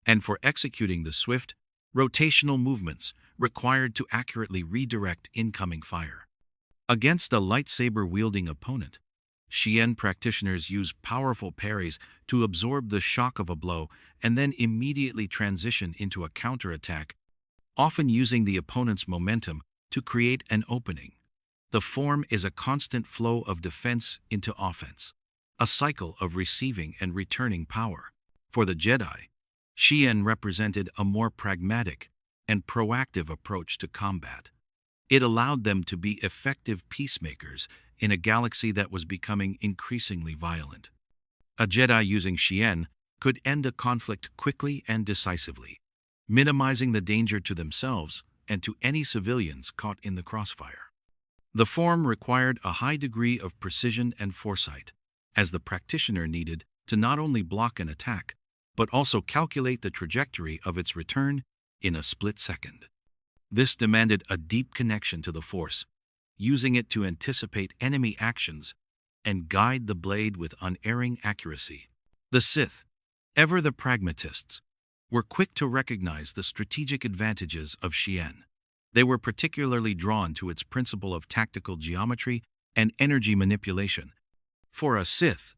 and for executing the swift, rotational movements required to accurately redirect incoming fire. Against a lightsaber-wielding opponent, Shien practitioners use powerful parries to absorb the shock of a blow and then immediately transition into a counterattack, often using the opponent's momentum to create an opening. The form is a constant flow of defense into offense, a cycle of receiving and returning power. For the Jedi, Xian represented a more pragmatic and proactive approach to combat. It allowed them to be effective peacemakers in a galaxy that was becoming increasingly violent. A Jedi using Xian could end a conflict quickly and decisively, minimizing the danger to themselves and to any civilians caught in the crossfire. The form required a high degree of precision and foresight, as the practitioner needed to not only block an attack, but also calculate the trajectory of its return in a split second. This demanded a deep connection to the Force, using it to anticipate enemy actions and guide the blade with unerring accuracy. The Sith, ever the pragmatists, were quick to recognize the strategic advantages of Xian. They were particularly drawn to its principle of tactical geometry and energy manipulation. For a Sith,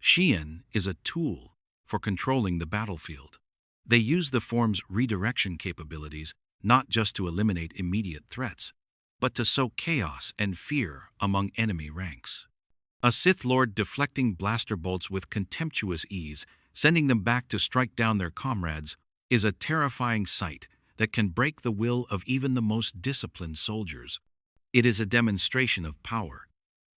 Xian is a tool for controlling the battlefield. They use the form's redirection capabilities not just to eliminate immediate threats, but to sow chaos and fear among enemy ranks. A Sith Lord deflecting blaster bolts with contemptuous ease, sending them back to strike down their comrades, is a terrifying sight that can break the will of even the most disciplined soldiers. It is a demonstration of power,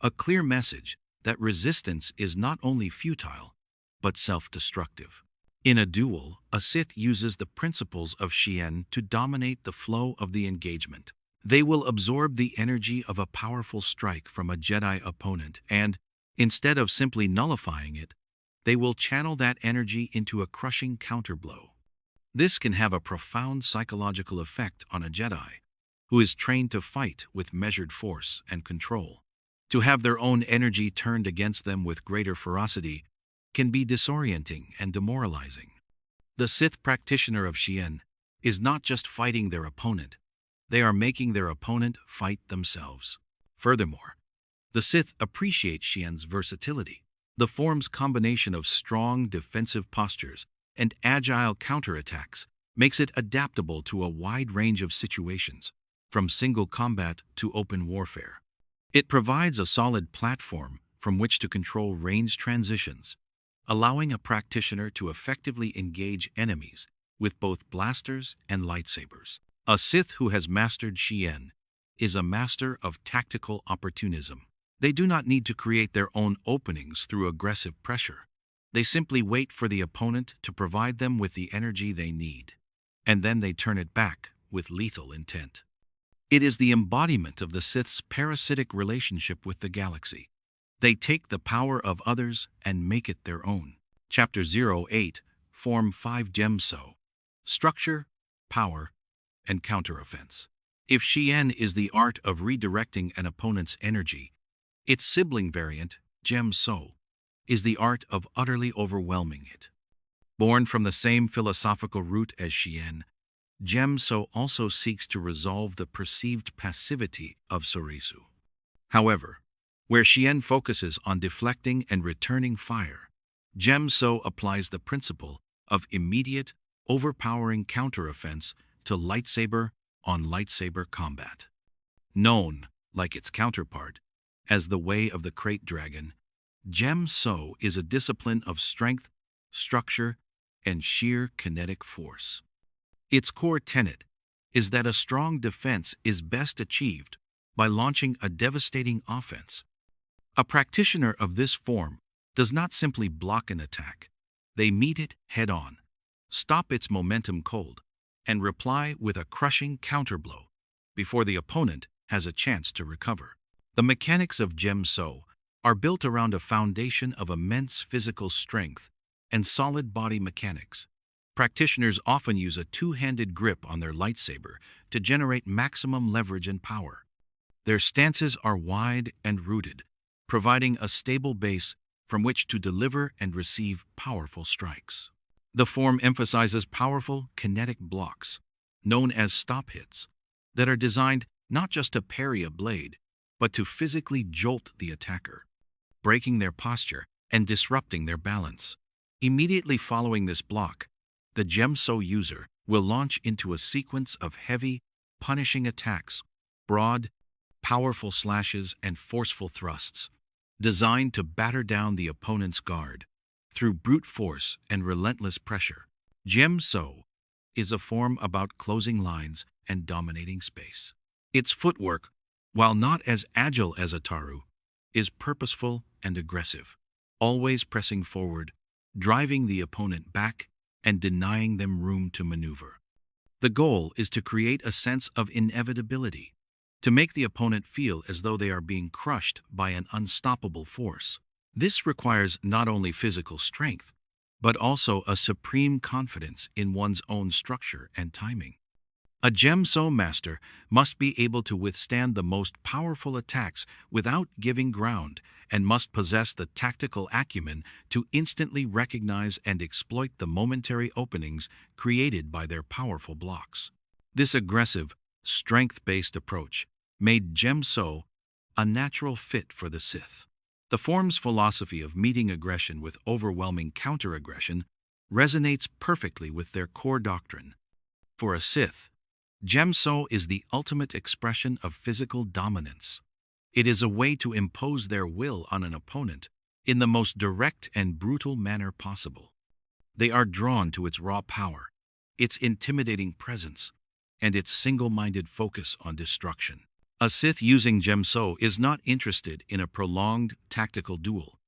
a clear message that resistance is not only futile, but self-destructive. In a duel, a Sith uses the principles of Xian to dominate the flow of the engagement. They will absorb the energy of a powerful strike from a Jedi opponent and, instead of simply nullifying it, they will channel that energy into a crushing counterblow. This can have a profound psychological effect on a Jedi, who is trained to fight with measured force and control. To have their own energy turned against them with greater ferocity can be disorienting and demoralizing. The Sith Practitioner of Xian is not just fighting their opponent, they are making their opponent fight themselves. Furthermore, the Sith appreciate Xian's versatility. The form's combination of strong defensive postures and agile counterattacks makes it adaptable to a wide range of situations, from single combat to open warfare. It provides a solid platform from which to control range transitions, allowing a practitioner to effectively engage enemies with both blasters and lightsabers. A Sith who has mastered Xian is a master of tactical opportunism. They do not need to create their own openings through aggressive pressure. They simply wait for the opponent to provide them with the energy they need, and then they turn it back with lethal intent. It is the embodiment of the Sith's parasitic relationship with the galaxy. They take the power of others and make it their own. Chapter 08, Form 5 Djem So. Structure, Power, and Counteroffense. If Xian is the art of redirecting an opponent's energy, its sibling variant, Djem So, is the art of utterly overwhelming it. Born from the same philosophical root as Xian, Djem So also seeks to resolve the perceived passivity of Soresu. However, where Xian focuses on deflecting and returning fire, Djem So applies the principle of immediate, overpowering counteroffense to lightsaber-on-lightsaber combat. Known, like its counterpart, as the Way of the Krayt Dragon, Djem So is a discipline of strength, structure, and sheer kinetic force. Its core tenet is that a strong defense is best achieved by launching a devastating offense. A practitioner of this form does not simply block an attack. They meet it head-on, stop its momentum cold, and reply with a crushing counterblow before the opponent has a chance to recover. The mechanics of Djem So are built around a foundation of immense physical strength and solid body mechanics. Practitioners often use a two-handed grip on their lightsaber to generate maximum leverage and power. Their stances are wide and rooted, providing a stable base from which to deliver and receive powerful strikes. The form emphasizes powerful kinetic blocks, known as stop hits, that are designed not just to parry a blade, but to physically jolt the attacker, breaking their posture and disrupting their balance. Immediately following this block, the Djem So user will launch into a sequence of heavy, punishing attacks, broad, powerful slashes, and forceful thrusts, designed to batter down the opponent's guard through brute force and relentless pressure. Djem So is a form about closing lines and dominating space. Its footwork, while not as agile as Ataru, is purposeful and aggressive, always pressing forward, driving the opponent back and denying them room to maneuver. The goal is to create a sense of inevitability, to make the opponent feel as though they are being crushed by an unstoppable force. This requires not only physical strength, but also a supreme confidence in one's own structure and timing. A Djem So master must be able to withstand the most powerful attacks without giving ground, and must possess the tactical acumen to instantly recognize and exploit the momentary openings created by their powerful blocks. This aggressive, strength-based approach made Djem So a natural fit for the Sith. The form's philosophy of meeting aggression with overwhelming counter-aggression resonates perfectly with their core doctrine. For a Sith, Djem So is the ultimate expression of physical dominance. It is a way to impose their will on an opponent in the most direct and brutal manner possible. They are drawn to its raw power, its intimidating presence, and its single-minded focus on destruction. A Sith using Djem So is not interested in a prolonged tactical duel.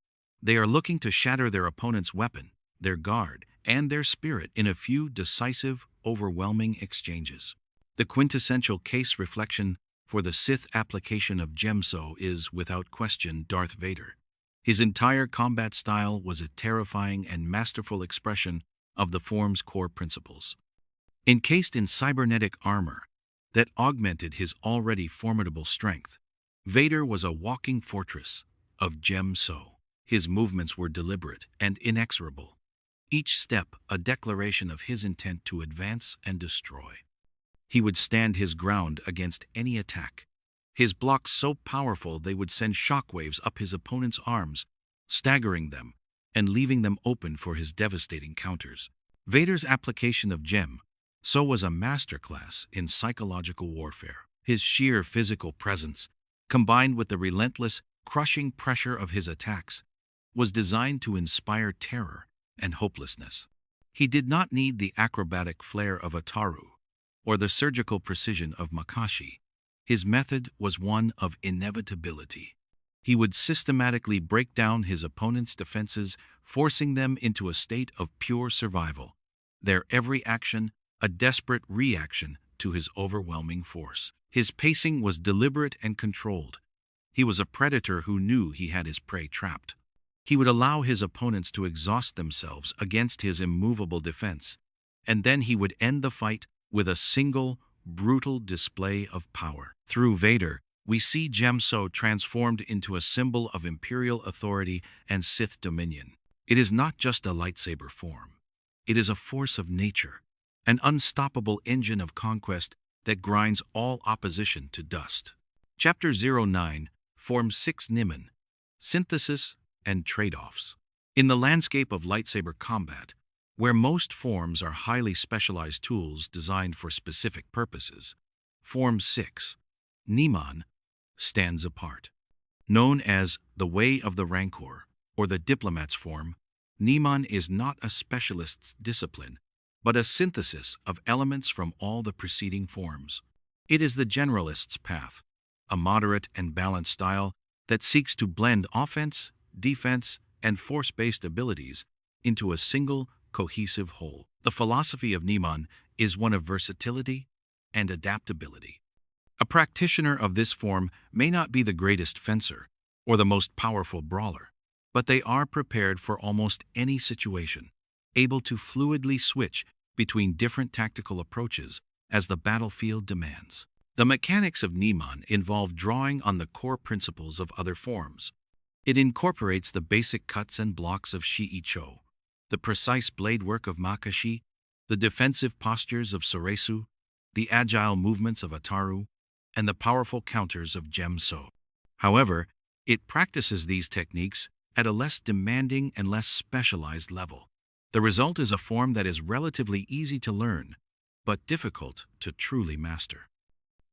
They are looking to shatter their opponent's weapon, their guard, and their spirit in a few decisive, overwhelming exchanges. The quintessential case reflection for the Sith application of Djem So is, without question, Darth Vader. His entire combat style was a terrifying and masterful expression of the form's core principles. Encased in cybernetic armor that augmented his already formidable strength, Vader was a walking fortress of Djem So. His movements were deliberate and inexorable, each step a declaration of his intent to advance and destroy. He would stand his ground against any attack, his blocks so powerful they would send shockwaves up his opponent's arms, staggering them and leaving them open for his devastating counters. Vader's application of Djem So was a masterclass in psychological warfare. His sheer physical presence, combined with the relentless, crushing pressure of his attacks, was designed to inspire terror and hopelessness. He did not need the acrobatic flair of Ataru or the surgical precision of Makashi. His method was one of inevitability. He would systematically break down his opponent's defenses, forcing them into a state of pure survival, their every action a desperate reaction to his overwhelming force. His pacing was deliberate and controlled. He was a predator who knew he had his prey trapped. He would allow his opponents to exhaust themselves against his immovable defense, and then he would end the fight with a single, brutal display of power. Through Vader, we see Djem So transformed into a symbol of imperial authority and Sith dominion. It is not just a lightsaber form. It is a force of nature, an unstoppable engine of conquest that grinds all opposition to dust. Chapter 09, Form 6 Niman, Synthesis and Trade-offs. In the landscape of lightsaber combat, where most forms are highly specialized tools designed for specific purposes, Form 6, Niman, stands apart. Known as the Way of the Rancor, or the Diplomat's form, Niman is not a specialist's discipline, but a synthesis of elements from all the preceding forms. It is the generalist's path, a moderate and balanced style that seeks to blend offense, defense, and force-based abilities into a single, cohesive whole. The philosophy of Niman is one of versatility and adaptability. A practitioner of this form may not be the greatest fencer or the most powerful brawler, but they are prepared for almost any situation, able to fluidly switch between different tactical approaches as the battlefield demands. The mechanics of Niman involve drawing on the core principles of other forms. It incorporates the basic cuts and blocks of Shii-Cho, the precise blade work of Makashi, the defensive postures of Soresu, the agile movements of Ataru, and the powerful counters of Djem So. However, it practices these techniques at a less demanding and less specialized level. The result is a form that is relatively easy to learn, but difficult to truly master.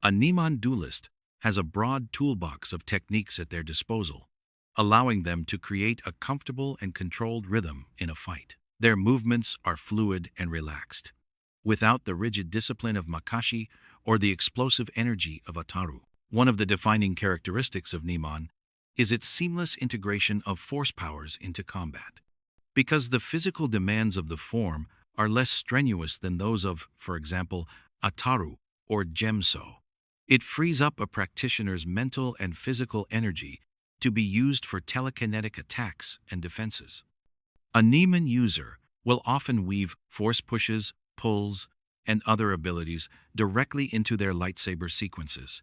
A Niman duelist has a broad toolbox of techniques at their disposal, allowing them to create a comfortable and controlled rhythm in a fight. Their movements are fluid and relaxed, without the rigid discipline of Makashi or the explosive energy of Ataru. One of the defining characteristics of Niman is its seamless integration of force powers into combat. Because the physical demands of the form are less strenuous than those of, for example, Ataru or Djem So, it frees up a practitioner's mental and physical energy to be used for telekinetic attacks and defenses. A Niman user will often weave force pushes, pulls, and other abilities directly into their lightsaber sequences,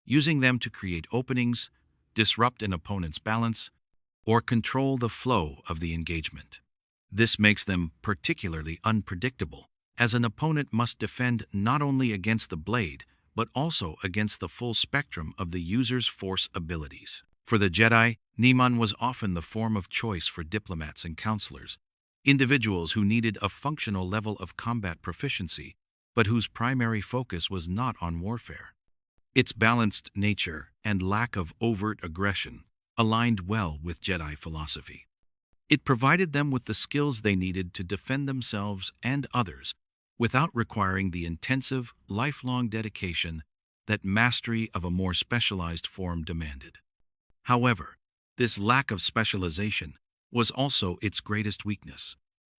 using them to create openings, disrupt an opponent's balance, or control the flow of the engagement. This makes them particularly unpredictable, as an opponent must defend not only against the blade, but also against the full spectrum of the user's force abilities. For the Jedi, Niman was often the form of choice for diplomats and counselors, individuals who needed a functional level of combat proficiency, but whose primary focus was not on warfare. Its balanced nature and lack of overt aggression aligned well with Jedi philosophy. It provided them with the skills they needed to defend themselves and others without requiring the intensive, lifelong dedication that mastery of a more specialized form demanded. However, this lack of specialization was also its greatest weakness.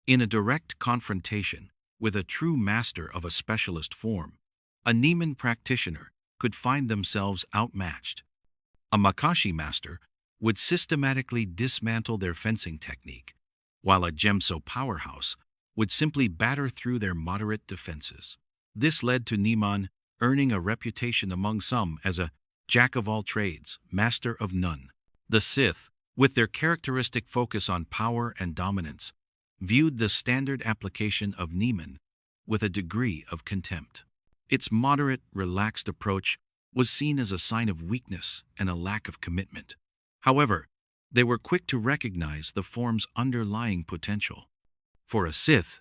In a direct confrontation with a true master of a specialist form, a Niman practitioner could find themselves outmatched. A Makashi master would systematically dismantle their fencing technique, while a Djem So powerhouse would simply batter through their moderate defenses. This led to Niman earning a reputation among some as a jack of all trades, master of none. The Sith, with their characteristic focus on power and dominance, viewed the standard application of Niman with a degree of contempt. Its moderate, relaxed approach was seen as a sign of weakness and a lack of commitment. However, they were quick to recognize the form's underlying potential. For a Sith,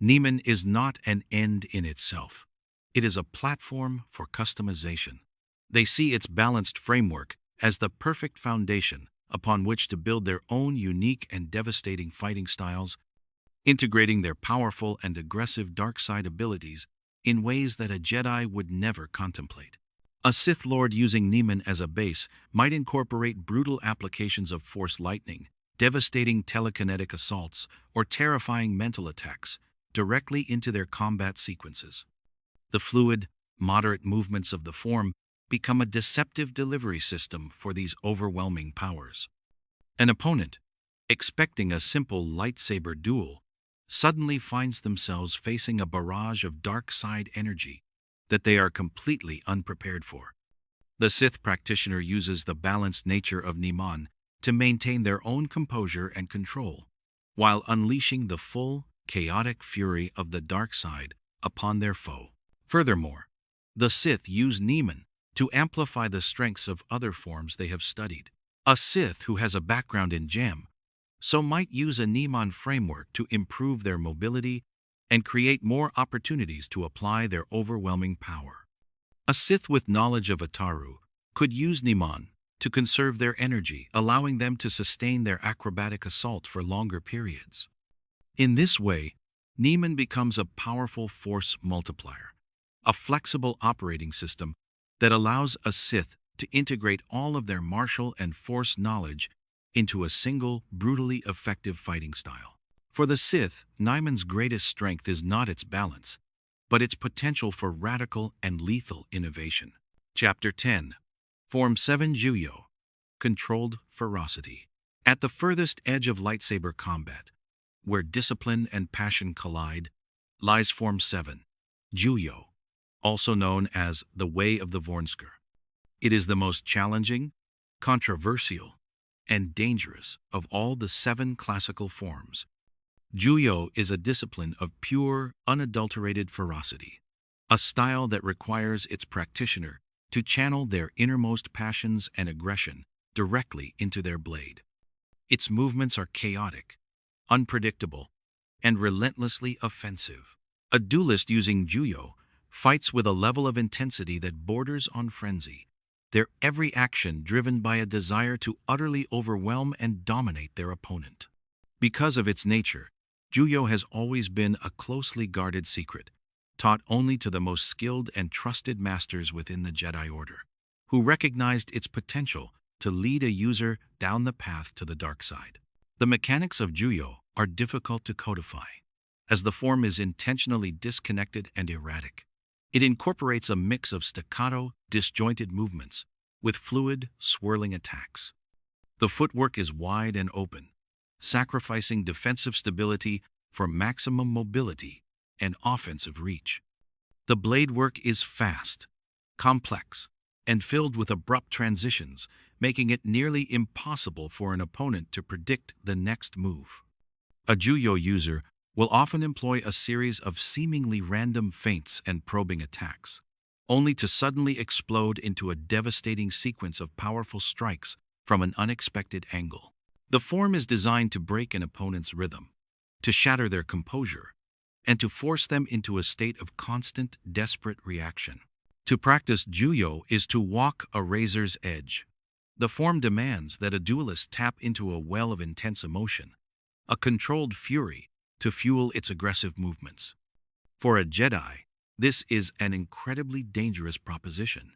Niman is not an end in itself. It is a platform for customization. They see its balanced framework as the perfect foundation upon which to build their own unique and devastating fighting styles, integrating their powerful and aggressive dark side abilities in ways that a Jedi would never contemplate. A Sith Lord using Niman as a base might incorporate brutal applications of Force lightning, devastating telekinetic assaults, or terrifying mental attacks directly into their combat sequences. The fluid, moderate movements of the form become a deceptive delivery system for these overwhelming powers. An opponent, expecting a simple lightsaber duel, suddenly finds themselves facing a barrage of dark side energy that they are completely unprepared for. The Sith Practitioner uses the balanced nature of Niman to maintain their own composure and control, while unleashing the full, chaotic fury of the dark side upon their foe. Furthermore, the Sith use Niman to amplify the strengths of other forms they have studied. A Sith who has a background in Djem So might use a Niman framework to improve their mobility and create more opportunities to apply their overwhelming power. A Sith with knowledge of Ataru could use Niman to conserve their energy, allowing them to sustain their acrobatic assault for longer periods. In this way, Niman becomes a powerful force multiplier, a flexible operating system that allows a Sith to integrate all of their martial and force knowledge into a single, brutally effective fighting style. For the Sith, Niman's greatest strength is not its balance, but its potential for radical and lethal innovation. Chapter 10. Form 7 Juyo. Controlled ferocity. At the furthest edge of lightsaber combat, where discipline and passion collide, lies Form 7, Juyo, also known as the Way of the Vornsker. It is the most challenging, controversial, and dangerous of all the 7 classical forms. Juyo is a discipline of pure, unadulterated ferocity, a style that requires its practitioner to channel their innermost passions and aggression directly into their blade. Its movements are chaotic, unpredictable, and relentlessly offensive. A duelist using Juyo fights with a level of intensity that borders on frenzy, their every action driven by a desire to utterly overwhelm and dominate their opponent. Because of its nature, Juyo has always been a closely guarded secret, taught only to the most skilled and trusted masters within the Jedi Order, who recognized its potential to lead a user down the path to the dark side. The mechanics of Juyo are difficult to codify, as the form is intentionally disconnected and erratic. It incorporates a mix of staccato, disjointed movements with fluid, swirling attacks. The footwork is wide and open, sacrificing defensive stability for maximum mobility and offensive reach. The blade work is fast, complex, and filled with abrupt transitions, making it nearly impossible for an opponent to predict the next move. A Juyo user will often employ a series of seemingly random feints and probing attacks, only to suddenly explode into a devastating sequence of powerful strikes from an unexpected angle. The form is designed to break an opponent's rhythm, to shatter their composure, and to force them into a state of constant, desperate reaction. To practice Juyo is to walk a razor's edge. The form demands that a duelist tap into a well of intense emotion, a controlled fury, to fuel its aggressive movements. For a Jedi, this is an incredibly dangerous proposition.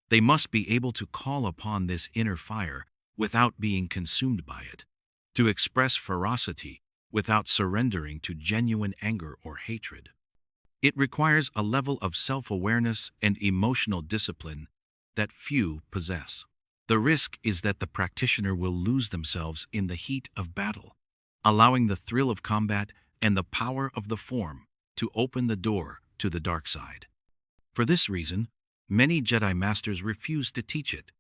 They must be able to call upon this inner fire without being consumed by it, to express ferocity without surrendering to genuine anger or hatred. It requires a level of self-awareness and emotional discipline that few possess. The risk is that the practitioner will lose themselves in the heat of battle, allowing the thrill of combat and the power of the form to open the door to the dark side. For this reason, many Jedi Masters refused to teach it,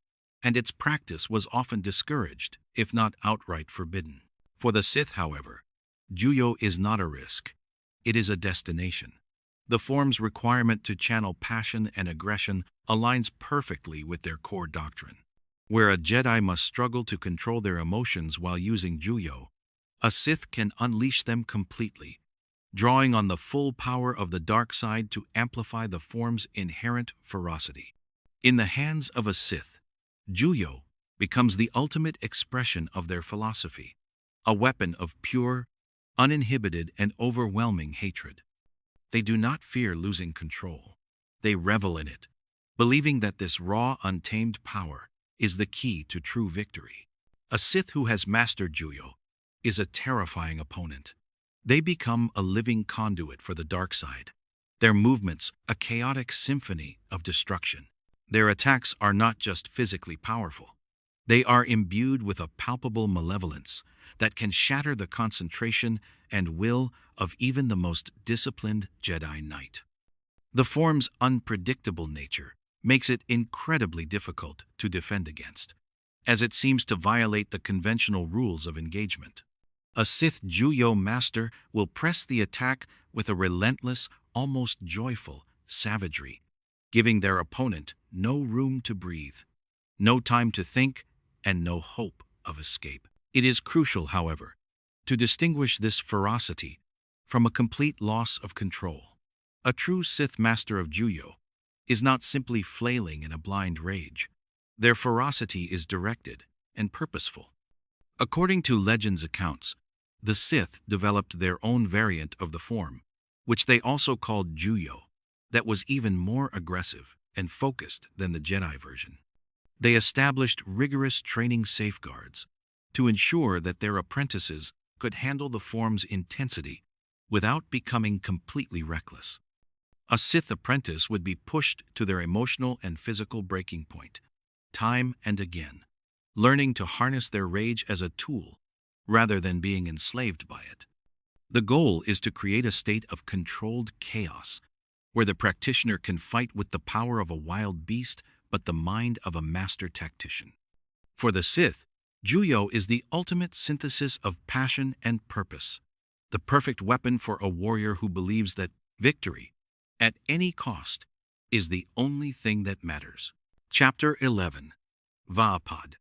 and its practice was often discouraged, if not outright forbidden. For the Sith, however, Juyo is not a risk, it is a destination. The form's requirement to channel passion and aggression aligns perfectly with their core doctrine. Where a Jedi must struggle to control their emotions while using Juyo, a Sith can unleash them completely, drawing on the full power of the dark side to amplify the form's inherent ferocity. In the hands of a Sith, Juyo becomes the ultimate expression of their philosophy, a weapon of pure, uninhibited, and overwhelming hatred. They do not fear losing control. They revel in it, believing that this raw, untamed power is the key to true victory. A Sith who has mastered Juyo is a terrifying opponent. They become a living conduit for the dark side, their movements a chaotic symphony of destruction. Their attacks are not just physically powerful. They are imbued with a palpable malevolence that can shatter the concentration and will of even the most disciplined Jedi Knight. The form's unpredictable nature makes it incredibly difficult to defend against, as it seems to violate the conventional rules of engagement. A Sith Juyo master will press the attack with a relentless, almost joyful savagery, giving their opponent no room to breathe, no time to think, and no hope of escape. It is crucial, however, to distinguish this ferocity from a complete loss of control. A true Sith master of Juyo is not simply flailing in a blind rage. Their ferocity is directed and purposeful. According to Legends accounts, the Sith developed their own variant of the form, which they also called Juyo, that was even more aggressive and focused than the Jedi version. They established rigorous training safeguards to ensure that their apprentices could handle the form's intensity without becoming completely reckless. A Sith apprentice would be pushed to their emotional and physical breaking point, time and again, learning to harness their rage as a tool rather than being enslaved by it. The goal is to create a state of controlled chaos where the practitioner can fight with the power of a wild beast but the mind of a master tactician. For the Sith, Juyo is the ultimate synthesis of passion and purpose, the perfect weapon for a warrior who believes that victory, at any cost, is the only thing that matters. Chapter 11. Vaapad.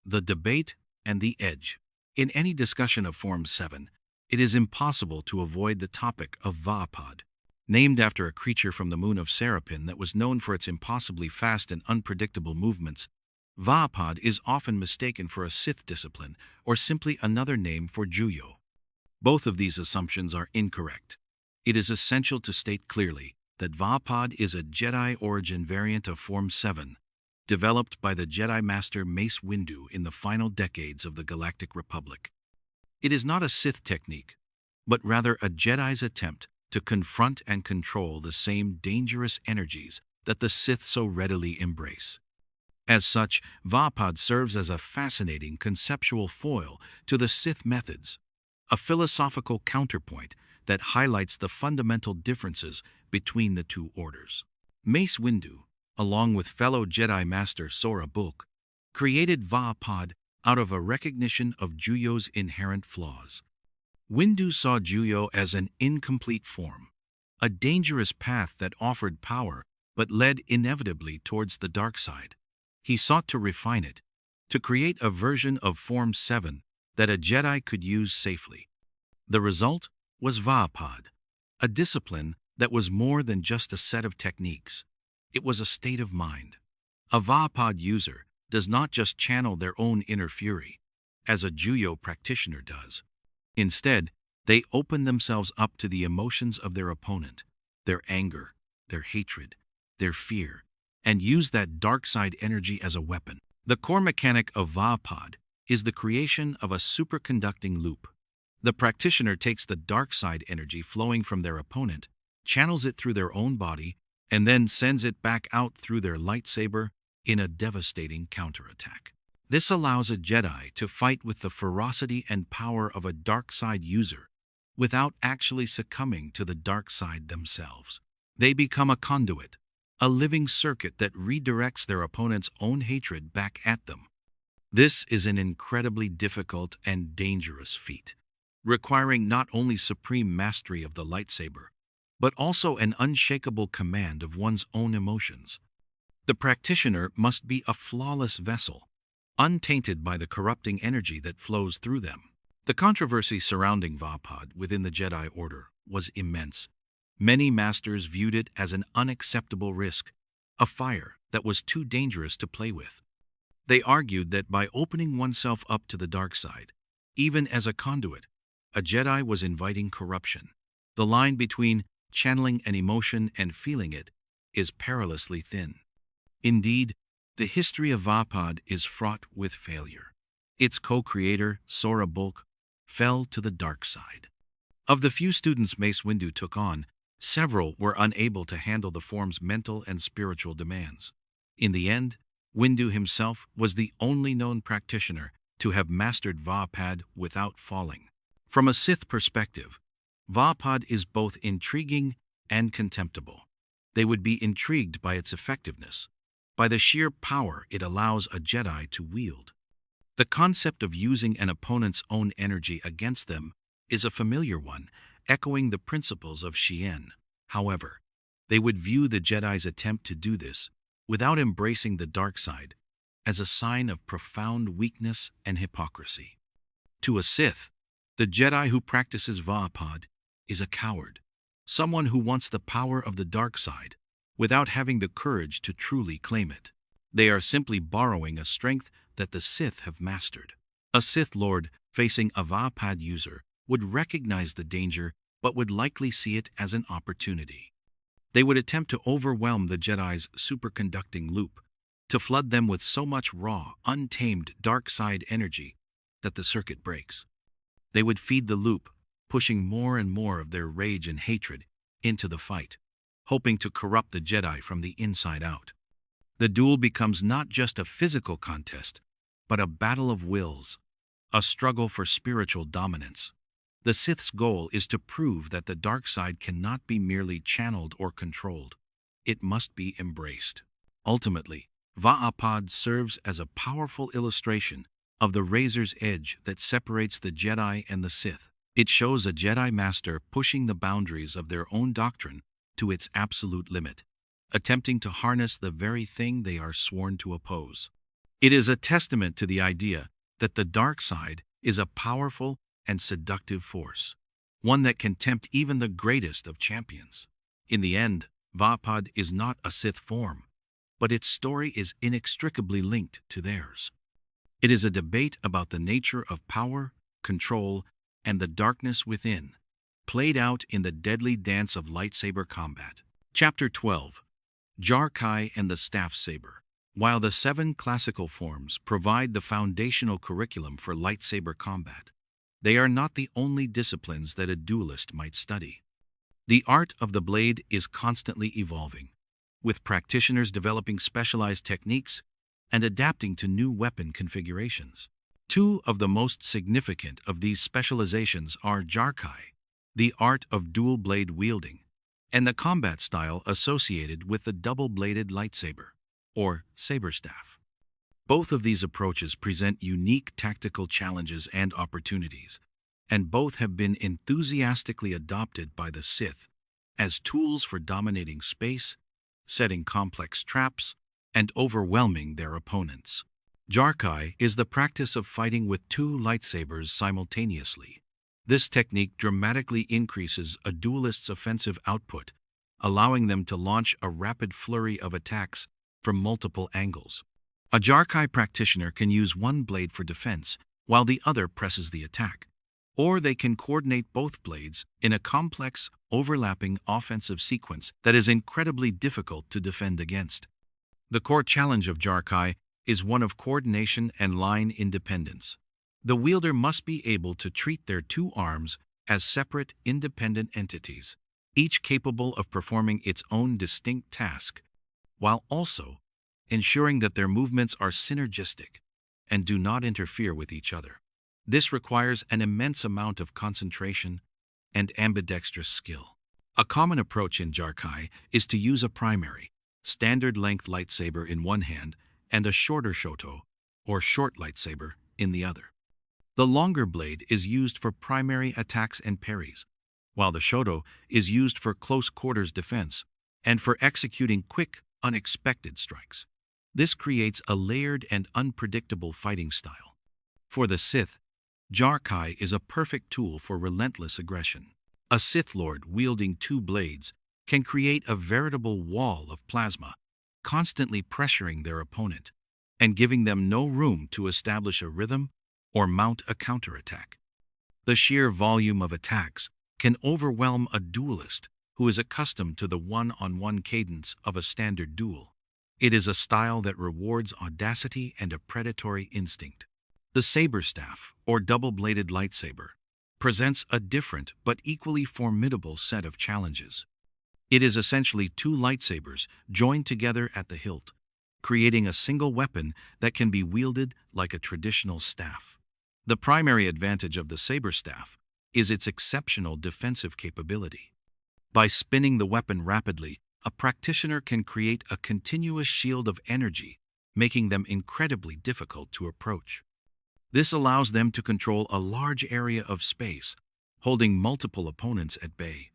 The Debate and the Edge. In any discussion of Form 7, it is impossible to avoid the topic of Vaapad. Named after a creature from the moon of Serapin that was known for its impossibly fast and unpredictable movements, Vaapad is often mistaken for a Sith discipline or simply another name for Juyo. Both of these assumptions are incorrect. It is essential to state clearly that Vaapad is a Jedi origin variant of Form 7, developed by the Jedi Master Mace Windu in the final decades of the Galactic Republic. It is not a Sith technique, but rather a Jedi's attempt to confront and control the same dangerous energies that the Sith so readily embrace. As such, Vaapad serves as a fascinating conceptual foil to the Sith methods, a philosophical counterpoint that highlights the fundamental differences between the two orders. Mace Windu, along with fellow Jedi Master Soresu, created Vaapad out of a recognition of Juyo's inherent flaws. Windu saw Juyo as an incomplete form, a dangerous path that offered power but led inevitably towards the dark side. He sought to refine it, to create a version of Form 7 that a Jedi could use safely. The result was Vaapad, a discipline that was more than just a set of techniques. It was a state of mind. A Vaapad user does not just channel their own inner fury, as a Juyo practitioner does. Instead, they open themselves up to the emotions of their opponent, their anger, their hatred, their fear, and use that dark side energy as a weapon. The core mechanic of Vaapad is the creation of a superconducting loop. The practitioner takes the dark side energy flowing from their opponent, channels it through their own body, and then sends it back out through their lightsaber in a devastating counterattack. This allows a Jedi to fight with the ferocity and power of a dark side user without actually succumbing to the dark side themselves. They become a conduit, a living circuit that redirects their opponent's own hatred back at them. This is an incredibly difficult and dangerous feat, requiring not only supreme mastery of the lightsaber, but also an unshakable command of one's own emotions. The practitioner must be a flawless vessel, untainted by the corrupting energy that flows through them. The controversy surrounding Vaapad within the Jedi Order was immense. Many masters viewed it as an unacceptable risk, a fire that was too dangerous to play with. They argued that by opening oneself up to the dark side, even as a conduit, a Jedi was inviting corruption. The line between channeling an emotion and feeling it is perilously thin. Indeed, the history of Vaapad is fraught with failure. Its co-creator, Soresu, fell to the dark side. Of the few students Mace Windu took on, several were unable to handle the form's mental and spiritual demands. In the end, Windu himself was the only known practitioner to have mastered Vaapad without falling. From a Sith perspective, Vaapad is both intriguing and contemptible. They would be intrigued by its effectiveness, by the sheer power it allows a Jedi to wield. The concept of using an opponent's own energy against them is a familiar one, echoing the principles of Xian. However, they would view the Jedi's attempt to do this, without embracing the dark side, as a sign of profound weakness and hypocrisy. To a Sith, the Jedi who practices Vaapad is a coward, someone who wants the power of the dark side, without having the courage to truly claim it. They are simply borrowing a strength that the Sith have mastered. A Sith Lord facing a Vaapad user would recognize the danger but would likely see it as an opportunity. They would attempt to overwhelm the Jedi's superconducting loop, to flood them with so much raw, untamed dark side energy that the circuit breaks. They would feed the loop, pushing more and more of their rage and hatred into the fight, hoping to corrupt the Jedi from the inside out. The duel becomes not just a physical contest, but a battle of wills, a struggle for spiritual dominance. The Sith's goal is to prove that the dark side cannot be merely channeled or controlled. It must be embraced. Ultimately, Vaapad serves as a powerful illustration of the razor's edge that separates the Jedi and the Sith. It shows a Jedi master pushing the boundaries of their own doctrine to its absolute limit, attempting to harness the very thing they are sworn to oppose. It is a testament to the idea that the dark side is a powerful and seductive force, one that can tempt even the greatest of champions. In the end, Vaapad is not a Sith form, but its story is inextricably linked to theirs. It is a debate about the nature of power, control, and the darkness within, played out in the deadly dance of lightsaber combat. Chapter 12. Jarkai and the Staff Saber. While the 7 classical forms provide the foundational curriculum for lightsaber combat, they are not the only disciplines that a duelist might study. The art of the blade is constantly evolving, with practitioners developing specialized techniques and adapting to new weapon configurations. 2 of the most significant of these specializations are Jarkai, the art of dual blade wielding, and the combat style associated with the double-bladed lightsaber, or saber-staff. Both of these approaches present unique tactical challenges and opportunities, and both have been enthusiastically adopted by the Sith as tools for dominating space, setting complex traps, and overwhelming their opponents. Jarkai is the practice of fighting with 2 lightsabers simultaneously. This technique dramatically increases a duelist's offensive output, allowing them to launch a rapid flurry of attacks from multiple angles. A Jarkai practitioner can use one blade for defense while the other presses the attack, or they can coordinate both blades in a complex, overlapping offensive sequence that is incredibly difficult to defend against. The core challenge of Jarkai is one of coordination and line independence. The wielder must be able to treat their 2 arms as separate, independent entities, each capable of performing its own distinct task, while also ensuring that their movements are synergistic and do not interfere with each other. This requires an immense amount of concentration and ambidextrous skill. A common approach in Jarkai is to use a primary, standard-length lightsaber in one hand and a shorter shoto, or short lightsaber, in the other. The longer blade is used for primary attacks and parries, while the shoto is used for close-quarters defense and for executing quick, unexpected strikes. This creates a layered and unpredictable fighting style. For the Sith, Jarkai is a perfect tool for relentless aggression. A Sith Lord wielding 2 blades can create a veritable wall of plasma, constantly pressuring their opponent and giving them no room to establish a rhythm or mount a counterattack. The sheer volume of attacks can overwhelm a duelist who is accustomed to the one-on-one cadence of a standard duel. It is a style that rewards audacity and a predatory instinct. The saber-staff, or double-bladed lightsaber, presents a different but equally formidable set of challenges. It is essentially 2 lightsabers joined together at the hilt, creating a single weapon that can be wielded like a traditional staff. The primary advantage of the saber-staff is its exceptional defensive capability. By spinning the weapon rapidly, a practitioner can create a continuous shield of energy, making them incredibly difficult to approach. This allows them to control a large area of space, holding multiple opponents at bay.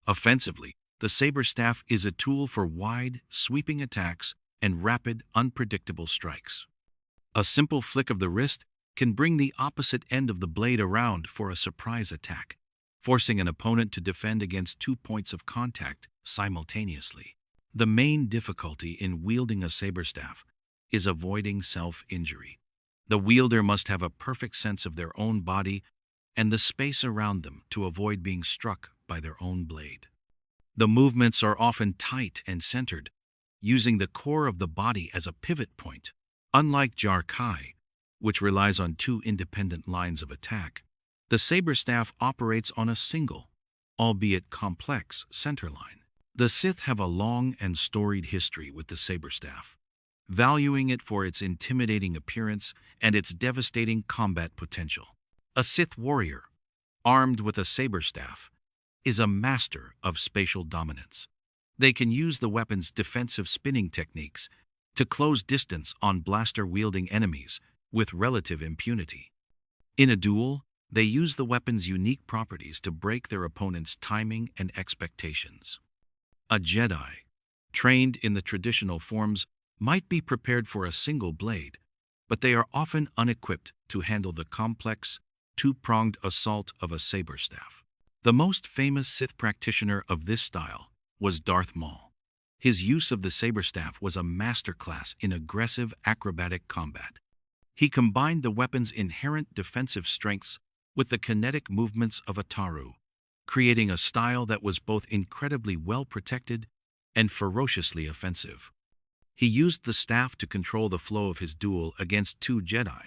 Offensively, the saber-staff is a tool for wide, sweeping attacks and rapid, unpredictable strikes. A simple flick of the wrist can bring the opposite end of the blade around for a surprise attack, forcing an opponent to defend against 2 points of contact simultaneously. The main difficulty in wielding a saber-staff is avoiding self-injury. The wielder must have a perfect sense of their own body and the space around them to avoid being struck by their own blade. The movements are often tight and centered, using the core of the body as a pivot point. Unlike Jarkai, which relies on 2 independent lines of attack, the saber-staff operates on a single, albeit complex, center line. The Sith have a long and storied history with the saber-staff, valuing it for its intimidating appearance and its devastating combat potential. A Sith warrior, armed with a saber staff, is a master of spatial dominance. They can use the weapon's defensive spinning techniques to close distance on blaster-wielding enemies with relative impunity. In a duel, they use the weapon's unique properties to break their opponent's timing and expectations. A Jedi, trained in the traditional forms, might be prepared for a single blade, but they are often unequipped to handle the complex, two-pronged assault of a saber staff. The most famous Sith practitioner of this style was Darth Maul. His use of the saber staff was a masterclass in aggressive acrobatic combat. He combined the weapon's inherent defensive strengths with the kinetic movements of Ataru, creating a style that was both incredibly well-protected and ferociously offensive. He used the staff to control the flow of his duel against two Jedi,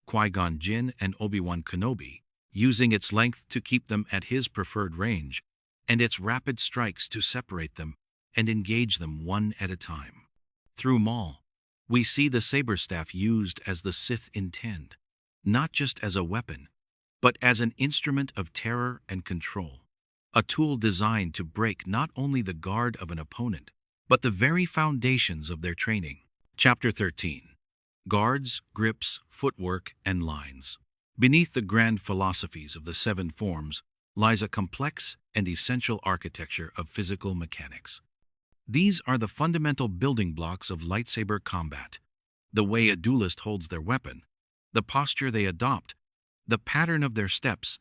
Qui-Gon Jinn and Obi-Wan Kenobi, using its length to keep them at his preferred range, and its rapid strikes to separate them and engage them one at a time. Through Maul, we see the saber staff used as the Sith intend, not just as a weapon, but as an instrument of terror and control, a tool designed to break not only the guard of an opponent, but the very foundations of their training. Chapter 13. Guards, Grips, Footwork, and Lines. Beneath the grand philosophies of the seven forms lies a complex and essential architecture of physical mechanics. These are the fundamental building blocks of lightsaber combat: the way a duelist holds their weapon, the posture they adopt, the pattern of their steps,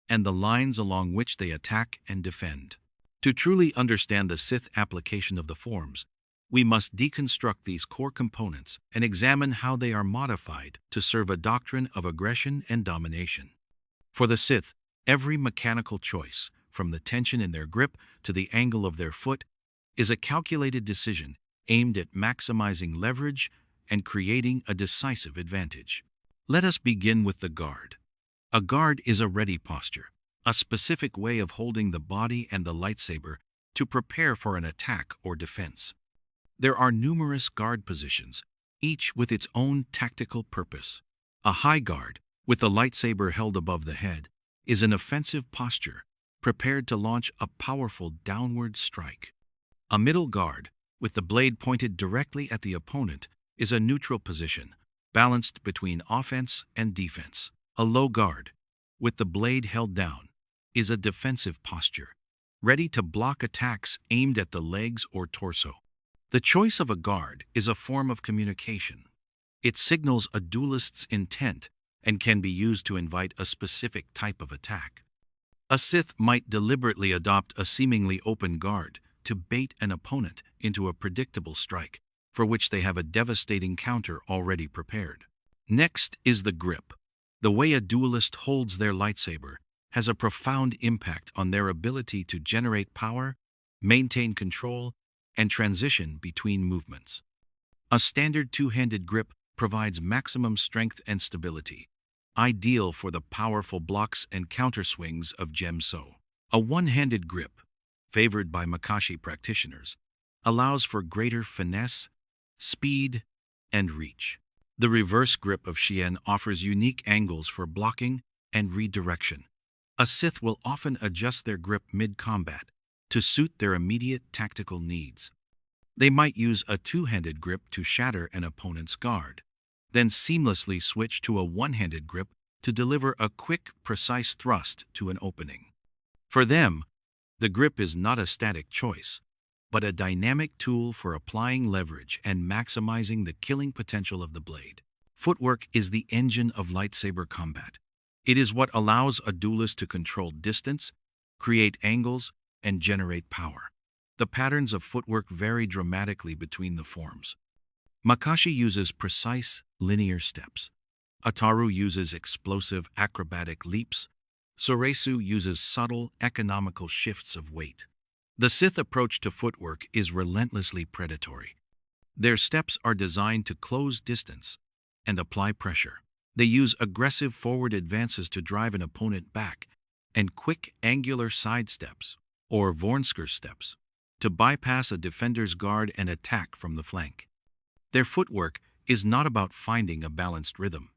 and the lines along which they attack and defend. To truly understand the Sith application of the forms, we must deconstruct these core components and examine how they are modified to serve a doctrine of aggression and domination. For the Sith, every mechanical choice, from the tension in their grip to the angle of their foot, is a calculated decision aimed at maximizing leverage and creating a decisive advantage. Let us begin with the guard. A guard is a ready posture, a specific way of holding the body and the lightsaber to prepare for an attack or defense. There are numerous guard positions, each with its own tactical purpose. A high guard, with the lightsaber held above the head, is an offensive posture, prepared to launch a powerful downward strike. A middle guard, with the blade pointed directly at the opponent, is a neutral position, balanced between offense and defense. A low guard, with the blade held down, is a defensive posture, ready to block attacks aimed at the legs or torso. The choice of a guard is a form of communication. It signals a duelist's intent and can be used to invite a specific type of attack. A Sith might deliberately adopt a seemingly open guard to bait an opponent into a predictable strike, for which they have a devastating counter already prepared. Next is the grip. The way a duelist holds their lightsaber has a profound impact on their ability to generate power, maintain control, and transition between movements. A standard two-handed grip provides maximum strength and stability, ideal for the powerful blocks and counterswings of Djem So. A one-handed grip, favored by Makashi practitioners, allows for greater finesse, speed, and reach. The reverse grip of Xian offers unique angles for blocking and redirection. A Sith will often adjust their grip mid-combat to suit their immediate tactical needs. They might use a two-handed grip to shatter an opponent's guard, then seamlessly switch to a one-handed grip to deliver a quick, precise thrust to an opening. For them, the grip is not a static choice, but a dynamic tool for applying leverage and maximizing the killing potential of the blade. Footwork is the engine of lightsaber combat. It is what allows a duelist to control distance, create angles, and generate power. The patterns of footwork vary dramatically between the forms. Makashi uses precise, linear steps. Ataru uses explosive, acrobatic leaps. Soresu uses subtle, economical shifts of weight. The Sith approach to footwork is relentlessly predatory. Their steps are designed to close distance and apply pressure. They use aggressive forward advances to drive an opponent back and quick angular side steps, or Vornsker steps, to bypass a defender's guard and attack from the flank. Their footwork is not about finding a balanced rhythm.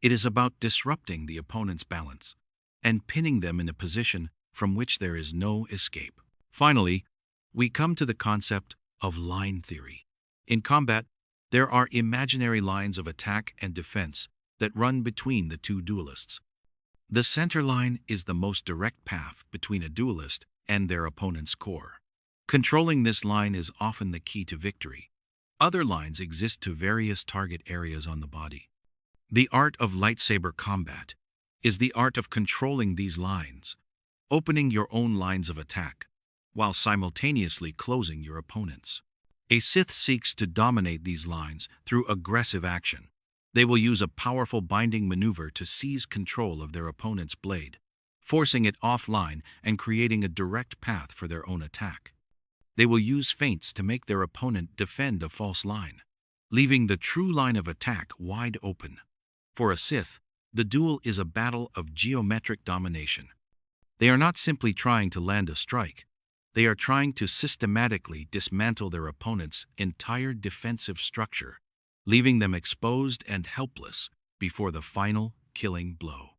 It is about disrupting the opponent's balance. and pinning them in a position from which there is no escape. Finally, we come to the concept of line theory. In combat, there are imaginary lines of attack and defense that run between the two duelists. The center line is the most direct path between a duelist and their opponent's core. Controlling this line is often the key to victory. Other lines exist to various target areas on the body. The art of lightsaber combat is the art of controlling these lines, opening your own lines of attack, while simultaneously closing your opponent's. A Sith seeks to dominate these lines through aggressive action. They will use a powerful binding maneuver to seize control of their opponent's blade, forcing it offline and creating a direct path for their own attack. They will use feints to make their opponent defend a false line, leaving the true line of attack wide open. For a Sith, the duel is a battle of geometric domination. They are not simply trying to land a strike. They are trying to systematically dismantle their opponent's entire defensive structure, leaving them exposed and helpless before the final killing blow.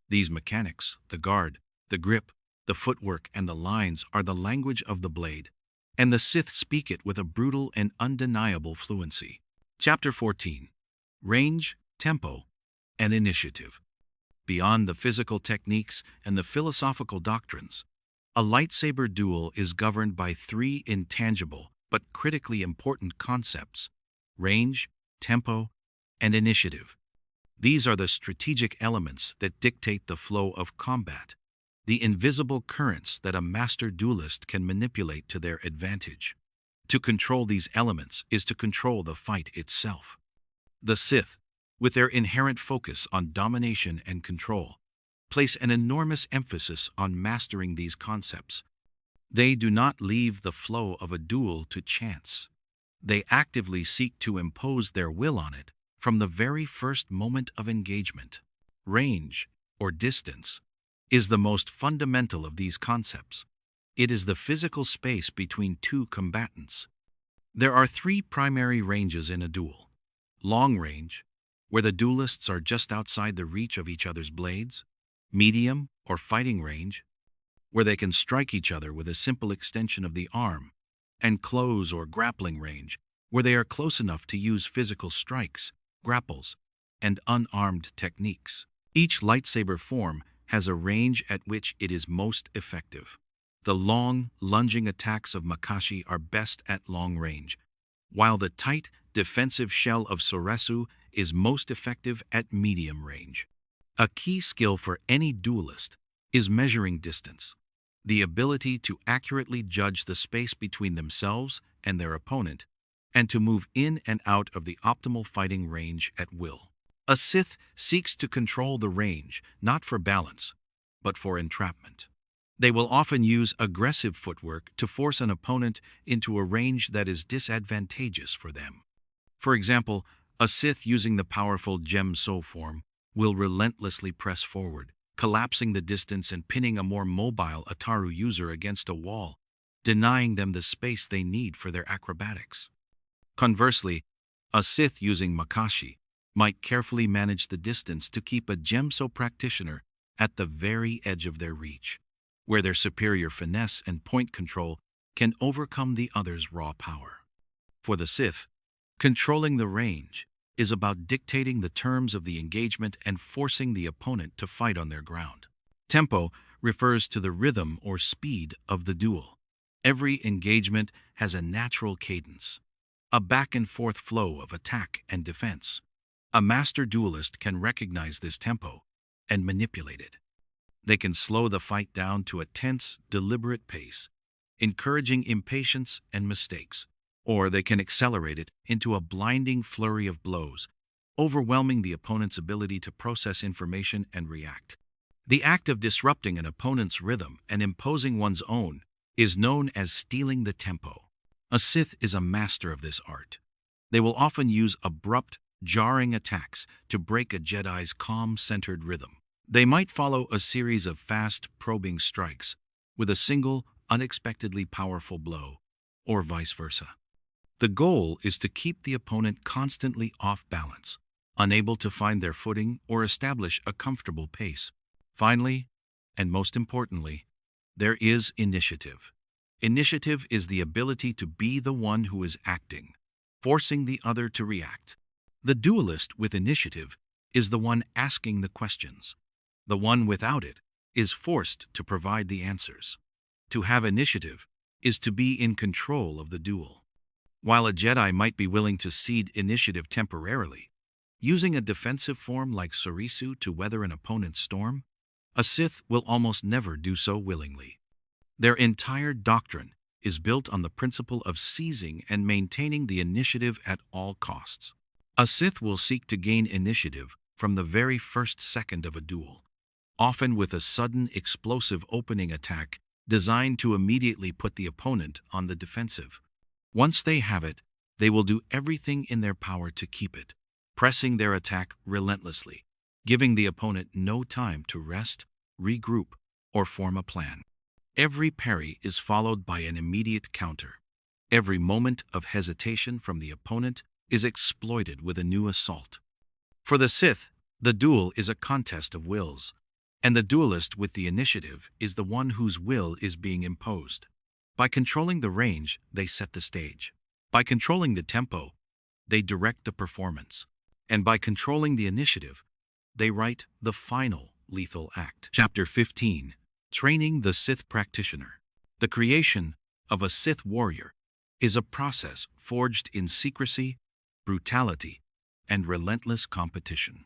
These mechanics, the guard, the grip, the footwork, and the lines are the language of the blade, and the Sith speak it with a brutal and undeniable fluency. Chapter 14. Range, Tempo, and Initiative. Beyond the physical techniques and the philosophical doctrines, a lightsaber duel is governed by three intangible but critically important concepts: range, tempo, and initiative. These are the strategic elements that dictate the flow of combat, the invisible currents that a master duelist can manipulate to their advantage. To control these elements is to control the fight itself. The Sith, with their inherent focus on domination and control, place an enormous emphasis on mastering these concepts. They do not leave the flow of a duel to chance. They actively seek to impose their will on it from the very first moment of engagement. Range, or distance, is the most fundamental of these concepts. It is the physical space between two combatants. There are three primary ranges in a duel: long range, where the duelists are just outside the reach of each other's blades; medium, or fighting range, where they can strike each other with a simple extension of the arm; and close, or grappling range, where they are close enough to use physical strikes, grapples, and unarmed techniques. Each lightsaber form has a range at which it is most effective. The long, lunging attacks of Makashi are best at long range, while the tight, defensive shell of Soresu is most effective at medium range. A key skill for any duelist is measuring distance, the ability to accurately judge the space between themselves and their opponent, and to move in and out of the optimal fighting range at will. A Sith seeks to control the range not for balance, but for entrapment. They will often use aggressive footwork to force an opponent into a range that is disadvantageous for them. For example, a Sith using the powerful Djem So form will relentlessly press forward, collapsing the distance and pinning a more mobile Ataru user against a wall, denying them the space they need for their acrobatics. Conversely, a Sith using Makashi might carefully manage the distance to keep a Djem So practitioner at the very edge of their reach, where their superior finesse and point control can overcome the other's raw power. For the Sith, controlling the range is about dictating the terms of the engagement and forcing the opponent to fight on their ground. Tempo refers to the rhythm or speed of the duel. Every engagement has a natural cadence, a back-and-forth flow of attack and defense. A master duelist can recognize this tempo and manipulate it. They can slow the fight down to a tense, deliberate pace, encouraging impatience and mistakes, or they can accelerate it into a blinding flurry of blows, overwhelming the opponent's ability to process information and react. The act of disrupting an opponent's rhythm and imposing one's own is known as stealing the tempo. A Sith is a master of this art. They will often use abrupt, jarring attacks to break a Jedi's calm-centered rhythm. They might follow a series of fast, probing strikes with a single, unexpectedly powerful blow, or vice versa. The goal is to keep the opponent constantly off balance, unable to find their footing or establish a comfortable pace. Finally, And most importantly, there is initiative. Initiative is the ability to be the one who is acting, forcing the other to react. The duelist with initiative is the one asking the questions. The one without it is forced to provide the answers. To have initiative is to be in control of the duel. While a Jedi might be willing to cede initiative temporarily, using a defensive form like Soresu to weather an opponent's storm, a Sith will almost never do so willingly. Their entire doctrine is built on the principle of seizing and maintaining the initiative at all costs. A Sith will seek to gain initiative from the very first second of a duel, often with a sudden explosive opening attack designed to immediately put the opponent on the defensive. Once they have it, they will do everything in their power to keep it, pressing their attack relentlessly, giving the opponent no time to rest, regroup, or form a plan. Every parry is followed by an immediate counter. Every moment of hesitation from the opponent is exploited with a new assault. For the Sith, the duel is a contest of wills, and the duelist with the initiative is the one whose will is being imposed. By controlling the range, they set the stage. By controlling the tempo, they direct the performance. And by controlling the initiative, they write the final lethal act. Chapter 15. Training the Sith Practitioner. The creation of a Sith warrior is a process forged in secrecy, brutality, and relentless competition.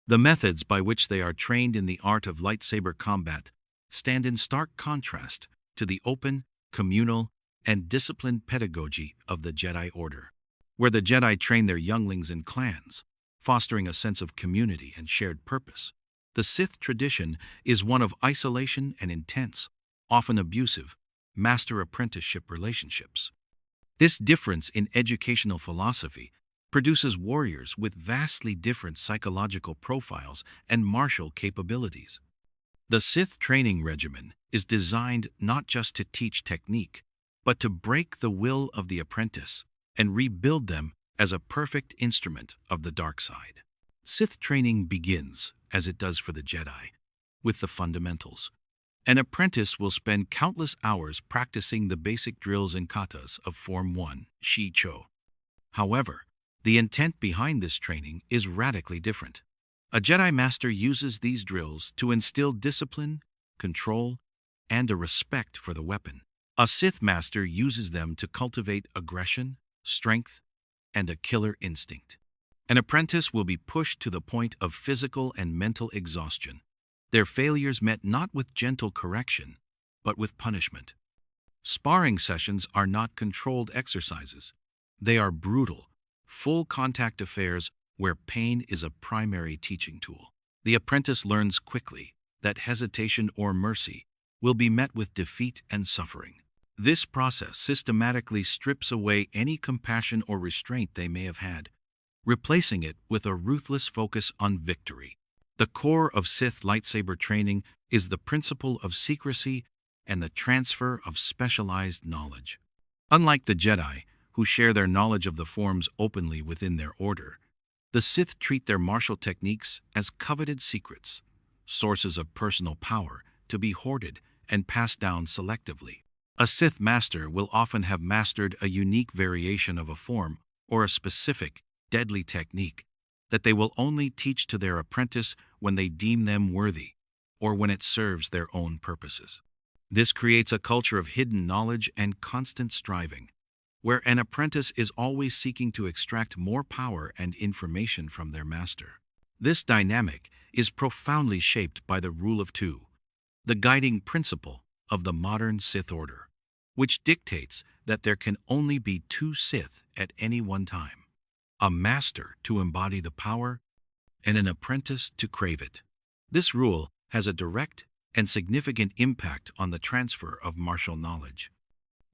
The methods by which they are trained in the art of lightsaber combat stand in stark contrast to the open, communal, and disciplined pedagogy of the Jedi Order, where the Jedi train their younglings in clans, fostering a sense of community and shared purpose. The Sith tradition is one of isolation and intense, often abusive, master-apprenticeship relationships. This difference in educational philosophy produces warriors with vastly different psychological profiles and martial capabilities. The Sith training regimen is designed not just to teach technique, but to break the will of the apprentice and rebuild them as a perfect instrument of the dark side. Sith training begins, as it does for the Jedi, with the fundamentals. An apprentice will spend countless hours practicing the basic drills and katas of Form 1, Shii-Cho. However, the intent behind this training is radically different. A Jedi Master uses these drills to instill discipline, control, and a respect for the weapon. A Sith Master uses them to cultivate aggression, strength, and a killer instinct. An apprentice will be pushed to the point of physical and mental exhaustion, their failures met not with gentle correction, but with punishment. Sparring sessions are not controlled exercises. They are brutal, full-contact affairs where pain is a primary teaching tool. The apprentice learns quickly that hesitation or mercy will be met with defeat and suffering. This process systematically strips away any compassion or restraint they may have had, replacing it with a ruthless focus on victory. The core of Sith lightsaber training is the principle of secrecy and the transfer of specialized knowledge. Unlike the Jedi, who share their knowledge of the forms openly within their order, the Sith treat their martial techniques as coveted secrets, sources of personal power to be hoarded and passed down selectively. A Sith Master will often have mastered a unique variation of a form or a specific, deadly technique that they will only teach to their apprentice when they deem them worthy or when it serves their own purposes. This creates a culture of hidden knowledge and constant striving, where an apprentice is always seeking to extract more power and information from their master. This dynamic is profoundly shaped by the Rule of Two, the guiding principle of the modern Sith Order, which dictates that there can only be two Sith at any one time: a master to embody the power and an apprentice to crave it. This rule has a direct and significant impact on the transfer of martial knowledge.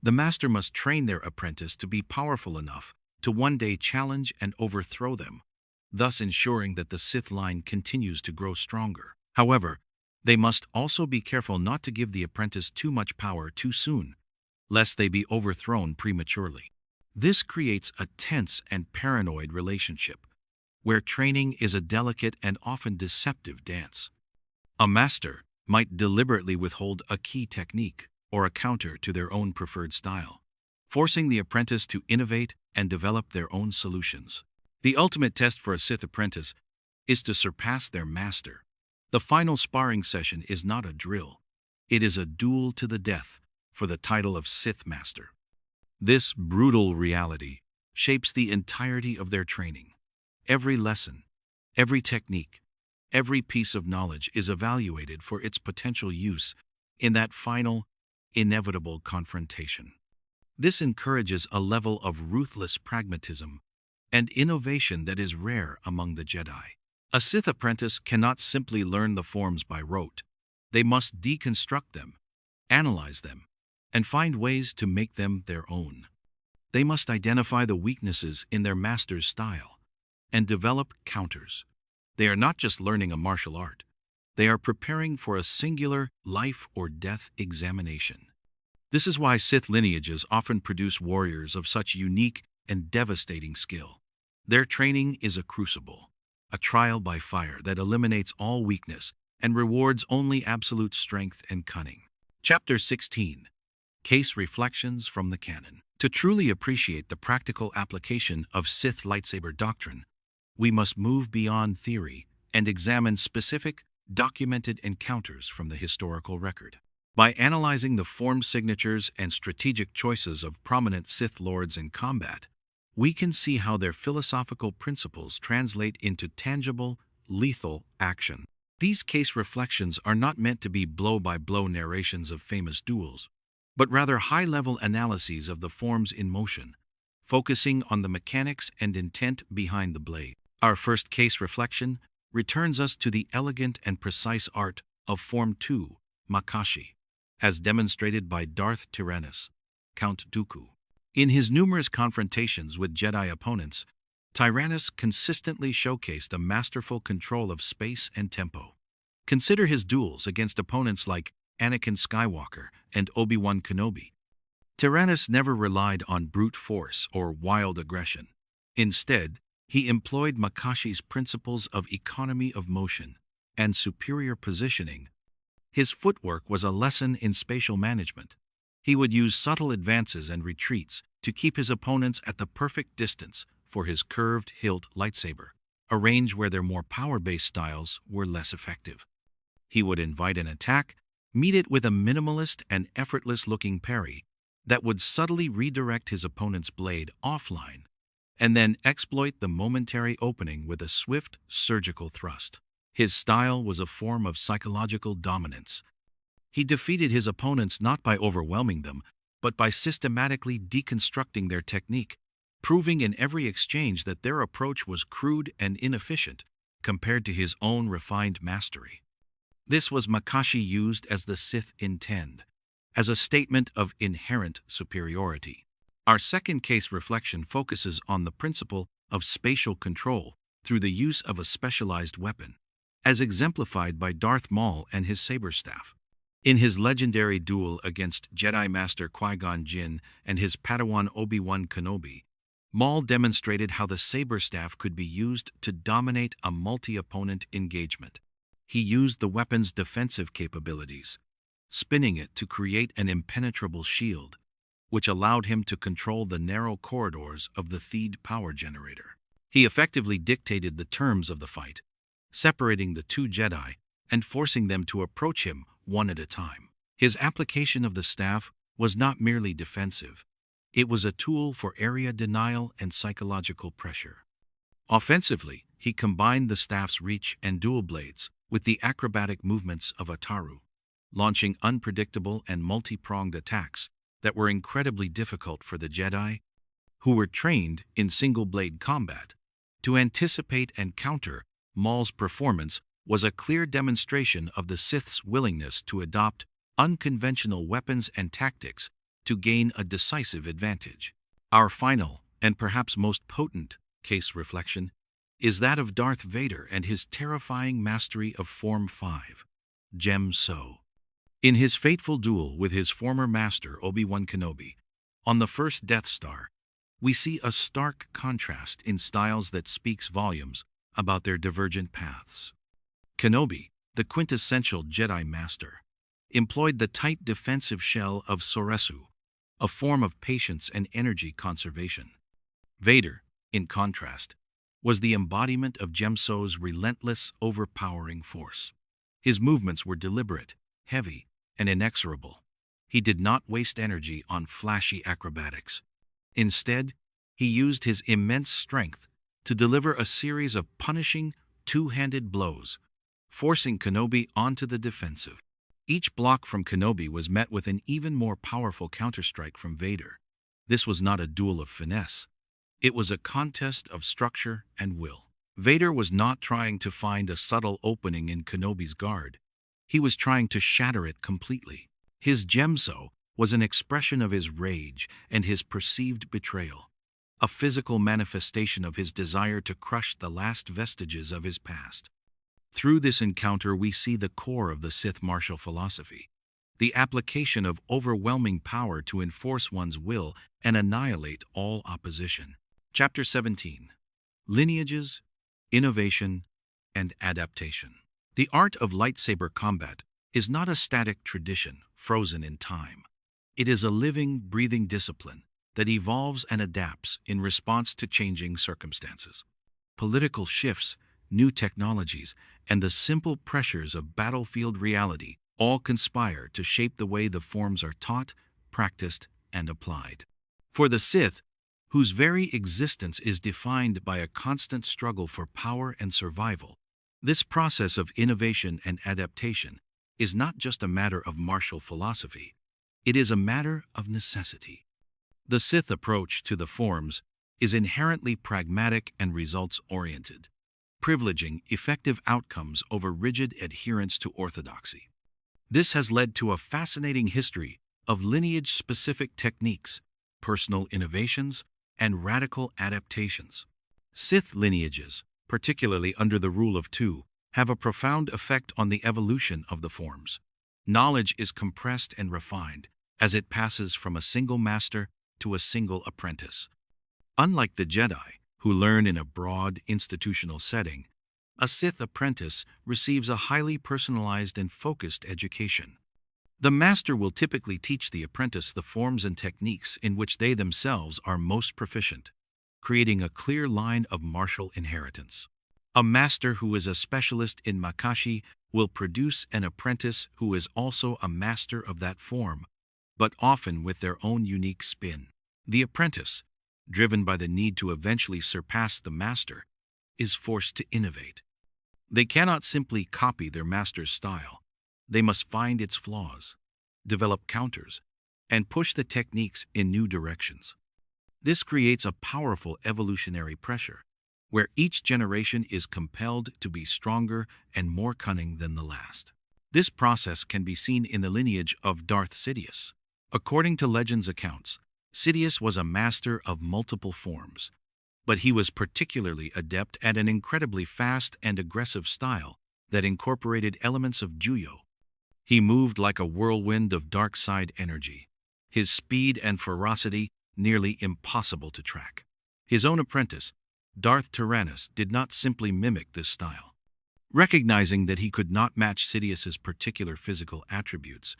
The master must train their apprentice to be powerful enough to one day challenge and overthrow them, thus ensuring that the Sith line continues to grow stronger. However, they must also be careful not to give the apprentice too much power too soon, lest they be overthrown prematurely. This creates a tense and paranoid relationship, where training is a delicate and often deceptive dance. A master might deliberately withhold a key technique or a counter to their own preferred style, forcing the apprentice to innovate and develop their own solutions. The ultimate test for a Sith apprentice is to surpass their master. The final sparring session is not a drill. It is a duel to the death for the title of Sith Master. This brutal reality shapes the entirety of their training. Every lesson, every technique, every piece of knowledge is evaluated for its potential use in that final, inevitable confrontation. This encourages a level of ruthless pragmatism and innovation that is rare among the Jedi. A Sith apprentice cannot simply learn the forms by rote. They must deconstruct them, analyze them, and find ways to make them their own. They must identify the weaknesses in their master's style and develop counters. They are not just learning a martial art. They are preparing for a singular life or death examination. This is why Sith lineages often produce warriors of such unique and devastating skill. Their training is a crucible, a trial by fire that eliminates all weakness and rewards only absolute strength and cunning. Chapter 16. Case Reflections from the Canon. To truly appreciate the practical application of Sith lightsaber doctrine, we must move beyond theory and examine specific, documented encounters from the historical record. By analyzing the form signatures and strategic choices of prominent Sith lords in combat, we can see how their philosophical principles translate into tangible, lethal action. These case reflections are not meant to be blow-by-blow narrations of famous duels, but rather high-level analyses of the forms in motion, focusing on the mechanics and intent behind the blade. Our first case reflection returns us to the elegant and precise art of Form 2, Makashi, as demonstrated by Darth Tyrannus, Count Dooku. In his numerous confrontations with Jedi opponents, Tyrannus consistently showcased a masterful control of space and tempo. Consider his duels against opponents like Anakin Skywalker and Obi-Wan Kenobi. Tyrannus never relied on brute force or wild aggression. Instead, he employed Makashi's principles of economy of motion and superior positioning. His footwork was a lesson in spatial management. He would use subtle advances and retreats to keep his opponents at the perfect distance for his curved hilt lightsaber, a range where their more power-based styles were less effective. He would invite an attack, meet it with a minimalist and effortless-looking parry that would subtly redirect his opponent's blade offline, and then exploit the momentary opening with a swift, surgical thrust. His style was a form of psychological dominance. He defeated his opponents not by overwhelming them, but by systematically deconstructing their technique, proving in every exchange that their approach was crude and inefficient compared to his own refined mastery. This was Makashi used as the Sith intend, as a statement of inherent superiority. Our second case reflection focuses on the principle of spatial control through the use of a specialized weapon, as exemplified by Darth Maul and his saber-staff. In his legendary duel against Jedi Master Qui-Gon Jinn and his Padawan Obi-Wan Kenobi, Maul demonstrated how the saber-staff could be used to dominate a multi-opponent engagement. He used the weapon's defensive capabilities, spinning it to create an impenetrable shield, which allowed him to control the narrow corridors of the Theed power generator. He effectively dictated the terms of the fight, separating the two Jedi and forcing them to approach him one at a time. His application of the staff was not merely defensive. It was a tool for area denial and psychological pressure. Offensively, he combined the staff's reach and dual blades with the acrobatic movements of Ataru, launching unpredictable and multi-pronged attacks that were incredibly difficult for the Jedi, who were trained in single-blade combat. To anticipate and counter Maul's performance was a clear demonstration of the Sith's willingness to adopt unconventional weapons and tactics to gain a decisive advantage. Our final, and perhaps most potent, case reflection is that of Darth Vader and his terrifying mastery of Form 5, Djem So. In his fateful duel with his former master Obi-Wan Kenobi, on the first Death Star, we see a stark contrast in styles that speaks volumes about their divergent paths. Kenobi, the quintessential Jedi Master, employed the tight defensive shell of Soresu, a form of patience and energy conservation. Vader, in contrast, was the embodiment of Djem So's relentless, overpowering force. His movements were deliberate, heavy, and inexorable. He did not waste energy on flashy acrobatics. Instead, he used his immense strength to deliver a series of punishing, two-handed blows, forcing Kenobi onto the defensive. Each block from Kenobi was met with an even more powerful counterstrike from Vader. This was not a duel of finesse. It was a contest of structure and will. Vader was not trying to find a subtle opening in Kenobi's guard. He was trying to shatter it completely. His Djem So was an expression of his rage and his perceived betrayal, a physical manifestation of his desire to crush the last vestiges of his past. Through this encounter, we see the core of the Sith martial philosophy, the application of overwhelming power to enforce one's will and annihilate all opposition. Chapter 17. Lineages, Innovation, and Adaptation. The art of lightsaber combat is not a static tradition frozen in time. It is a living, breathing discipline that evolves and adapts in response to changing circumstances. Political shifts, new technologies, and the simple pressures of battlefield reality all conspire to shape the way the forms are taught, practiced, and applied. For the Sith, whose very existence is defined by a constant struggle for power and survival, this process of innovation and adaptation is not just a matter of martial philosophy, it is a matter of necessity. The Sith approach to the forms is inherently pragmatic and results-oriented, privileging effective outcomes over rigid adherence to orthodoxy. This has led to a fascinating history of lineage-specific techniques, personal innovations, and radical adaptations. Sith lineages, particularly under the rule of two, have a profound effect on the evolution of the forms. Knowledge is compressed and refined as it passes from a single master to a single apprentice. Unlike the Jedi, who learn in a broad institutional setting, a Sith apprentice receives a highly personalized and focused education. The master will typically teach the apprentice the forms and techniques in which they themselves are most proficient, creating a clear line of martial inheritance. A master who is a specialist in Makashi will produce an apprentice who is also a master of that form, but often with their own unique spin. The apprentice, driven by the need to eventually surpass the master, is forced to innovate. They cannot simply copy their master's style. They must find its flaws, develop counters, and push the techniques in new directions. This creates a powerful evolutionary pressure, where each generation is compelled to be stronger and more cunning than the last. This process can be seen in the lineage of Darth Sidious. According to Legends accounts, Sidious was a master of multiple forms, but he was particularly adept at an incredibly fast and aggressive style that incorporated elements of Juyo. He moved like a whirlwind of dark side energy, his speed and ferocity nearly impossible to track. His own apprentice, Darth Tyrannus, did not simply mimic this style. Recognizing that he could not match Sidious's particular physical attributes,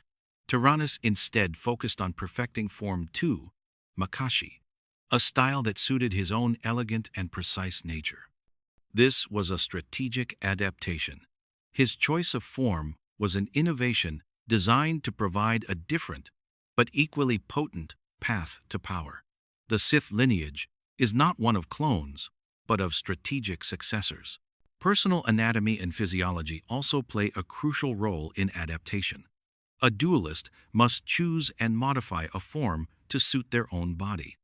Tyrannus instead focused on perfecting Form 2, Makashi, a style that suited his own elegant and precise nature. This was a strategic adaptation. His choice of form was an innovation designed to provide a different, but equally potent, path to power. The Sith lineage is not one of clones, but of strategic successors. Personal anatomy and physiology also play a crucial role in adaptation. A duelist must choose and modify a form to suit their own body.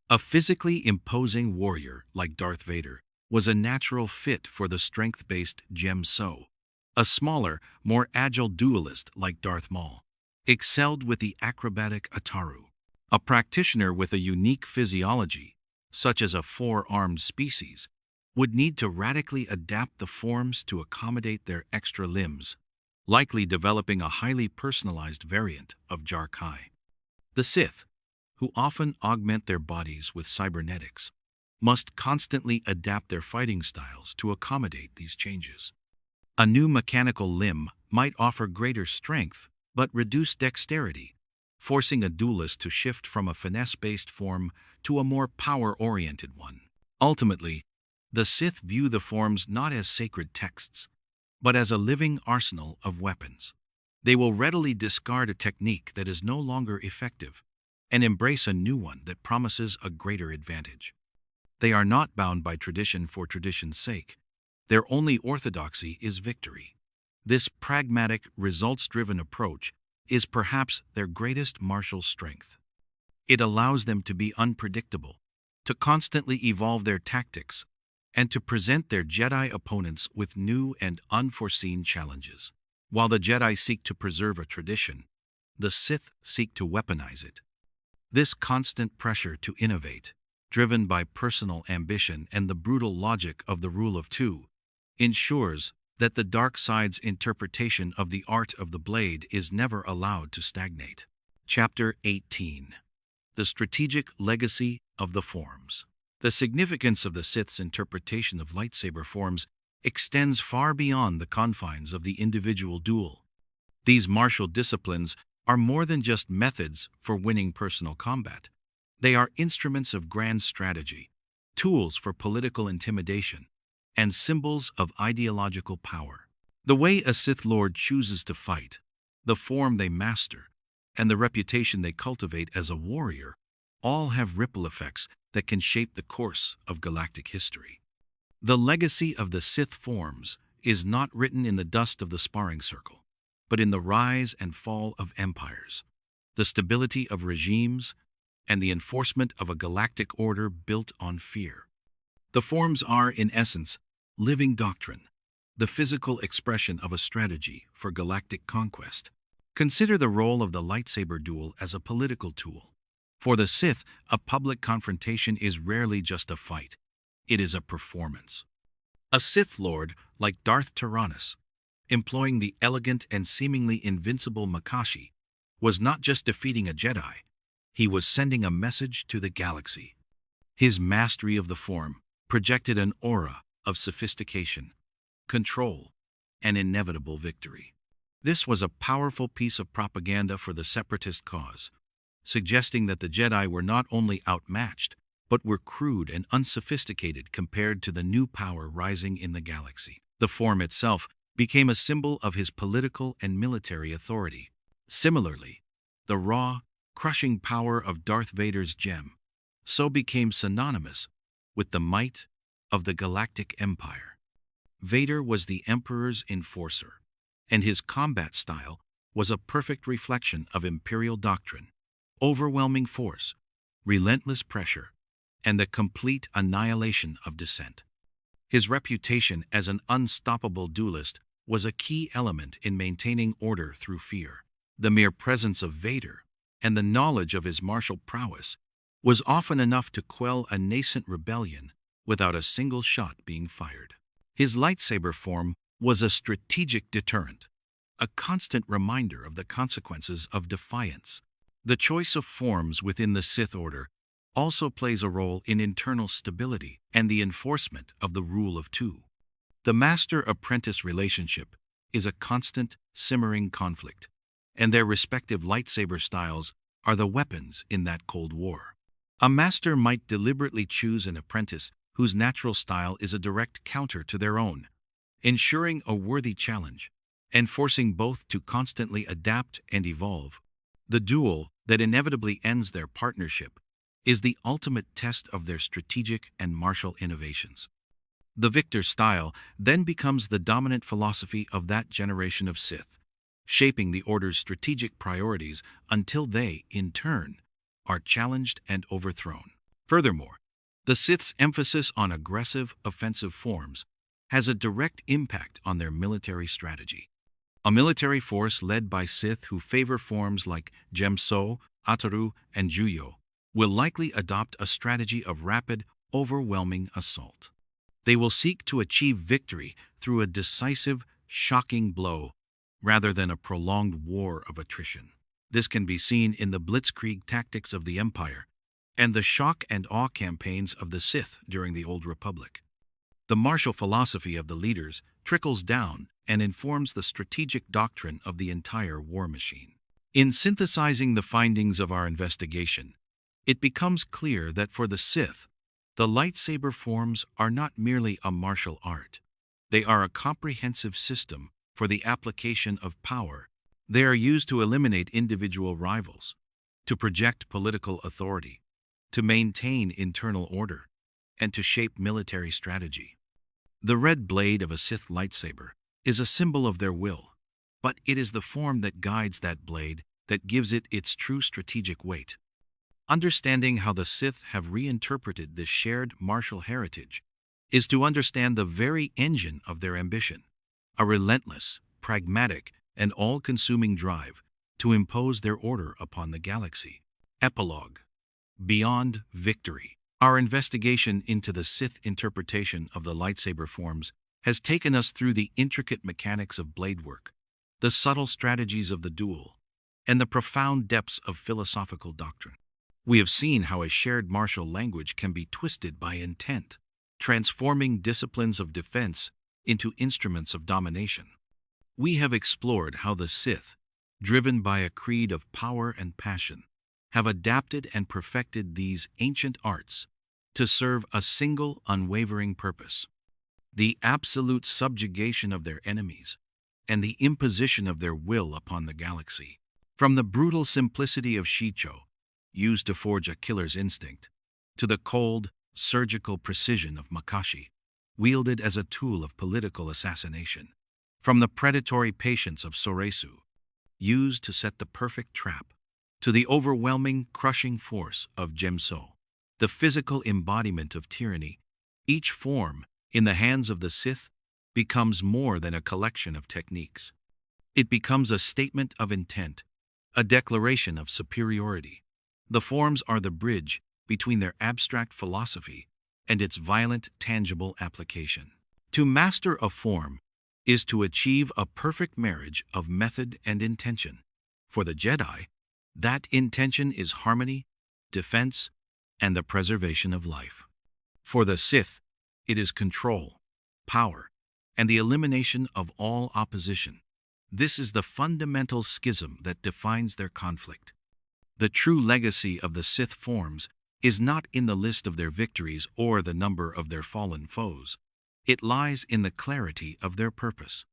A physically imposing warrior like Darth Vader was a natural fit for the strength-based Djem So. A smaller, more agile duelist like Darth Maul excelled with the acrobatic Ataru. A practitioner with a unique physiology, such as a four-armed species, would need to radically adapt the forms to accommodate their extra limbs, likely developing a highly personalized variant of Jarkai. The Sith, who often augment their bodies with cybernetics, must constantly adapt their fighting styles to accommodate these changes. A new mechanical limb might offer greater strength, but reduce dexterity, forcing a duelist to shift from a finesse-based form to a more power-oriented one. Ultimately, the Sith view the forms not as sacred texts, but as a living arsenal of weapons. They will readily discard a technique that is no longer effective and embrace a new one that promises a greater advantage. They are not bound by tradition for tradition's sake. Their only orthodoxy is victory. This pragmatic, results-driven approach is perhaps their greatest martial strength. It allows them to be unpredictable, to constantly evolve their tactics, and to present their Jedi opponents with new and unforeseen challenges. While the Jedi seek to preserve a tradition, the Sith seek to weaponize it. This constant pressure to innovate, driven by personal ambition and the brutal logic of the rule of two, ensures that the dark side's interpretation of the art of the blade is never allowed to stagnate. Chapter 18. The Strategic Legacy of the Forms. The significance of the Sith's interpretation of lightsaber forms extends far beyond the confines of the individual duel. These martial disciplines are more than just methods for winning personal combat. They are instruments of grand strategy, tools for political intimidation, and symbols of ideological power. The way a Sith Lord chooses to fight, the form they master, and the reputation they cultivate as a warrior all have ripple effects that can shape the course of galactic history. The legacy of the Sith forms is not written in the dust of the sparring circle, but in the rise and fall of empires, the stability of regimes, and the enforcement of a galactic order built on fear. The forms are, in essence, living doctrine, the physical expression of a strategy for galactic conquest. Consider the role of the lightsaber duel as a political tool. For the Sith, a public confrontation is rarely just a fight. It is a performance. A Sith Lord, like Darth Tyrannus, employing the elegant and seemingly invincible Makashi, was not just defeating a Jedi, he was sending a message to the galaxy. His mastery of the form projected an aura of sophistication, control, and inevitable victory. This was a powerful piece of propaganda for the separatist cause, suggesting that the Jedi were not only outmatched, but were crude and unsophisticated compared to the new power rising in the galaxy. The form itself became a symbol of his political and military authority. Similarly, the raw, crushing power of Darth Vader's gem so became synonymous with the might of the Galactic Empire. Vader was the Emperor's enforcer, and his combat style was a perfect reflection of Imperial doctrine: overwhelming force, relentless pressure, and the complete annihilation of dissent. His reputation as an unstoppable duelist was a key element in maintaining order through fear. The mere presence of Vader and the knowledge of his martial prowess was often enough to quell a nascent rebellion without a single shot being fired. His lightsaber form was a strategic deterrent, a constant reminder of the consequences of defiance. The choice of forms within the Sith Order also plays a role in internal stability and the enforcement of the rule of two. The master-apprentice relationship is a constant, simmering conflict, and their respective lightsaber styles are the weapons in that Cold War. A master might deliberately choose an apprentice whose natural style is a direct counter to their own, ensuring a worthy challenge and forcing both to constantly adapt and evolve. The duel that inevitably ends their partnership is the ultimate test of their strategic and martial innovations. The victor's style then becomes the dominant philosophy of that generation of Sith, shaping the Order's strategic priorities until they, in turn, are challenged and overthrown. Furthermore, the Sith's emphasis on aggressive, offensive forms has a direct impact on their military strategy. A military force led by Sith who favor forms like Djem So, Ataru, and Juyo will likely adopt a strategy of rapid, overwhelming assault. They will seek to achieve victory through a decisive, shocking blow rather than a prolonged war of attrition. This can be seen in the blitzkrieg tactics of the Empire and the shock and awe campaigns of the Sith during the Old Republic. The martial philosophy of the leaders trickles down and informs the strategic doctrine of the entire war machine. In synthesizing the findings of our investigation, it becomes clear that for the Sith, the lightsaber forms are not merely a martial art. They are a comprehensive system for the application of power. They are used to eliminate individual rivals, to project political authority, to maintain internal order, and to shape military strategy. The red blade of a Sith lightsaber is a symbol of their will, but it is the form that guides that blade that gives it its true strategic weight. Understanding how the Sith have reinterpreted this shared martial heritage is to understand the very engine of their ambition, a relentless, pragmatic, and all-consuming drive to impose their order upon the galaxy. Epilogue. Beyond victory. Our investigation into the Sith interpretation of the lightsaber forms has taken us through the intricate mechanics of blade work, the subtle strategies of the duel, and the profound depths of philosophical doctrine. We have seen how a shared martial language can be twisted by intent, transforming disciplines of defense into instruments of domination. We have explored how the Sith, driven by a creed of power and passion, have adapted and perfected these ancient arts to serve a single unwavering purpose: the absolute subjugation of their enemies and the imposition of their will upon the galaxy. From the brutal simplicity of Shii-Cho, used to forge a killer's instinct, to the cold, surgical precision of Makashi, wielded as a tool of political assassination. From the predatory patience of Soresu, used to set the perfect trap, to the overwhelming, crushing force of Djem So, the physical embodiment of tyranny, each form, in the hands of the Sith, becomes more than a collection of techniques. It becomes a statement of intent, a declaration of superiority. The forms are the bridge between their abstract philosophy and its violent, tangible application. To master a form is to achieve a perfect marriage of method and intention. For the Jedi, that intention is harmony, defense, and the preservation of life. For the Sith, it is control, power, and the elimination of all opposition. This is the fundamental schism that defines their conflict. The true legacy of the Sith forms is not in the list of their victories or the number of their fallen foes. It lies in the clarity of their purpose.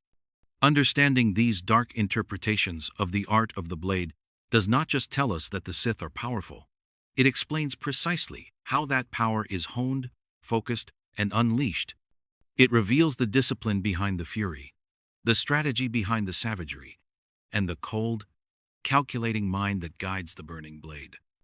Understanding these dark interpretations of the art of the blade does not just tell us that the Sith are powerful. It explains precisely how that power is honed, focused, and unleashed. It reveals the discipline behind the fury, the strategy behind the savagery, and the cold, calculating mind that guides the burning blade.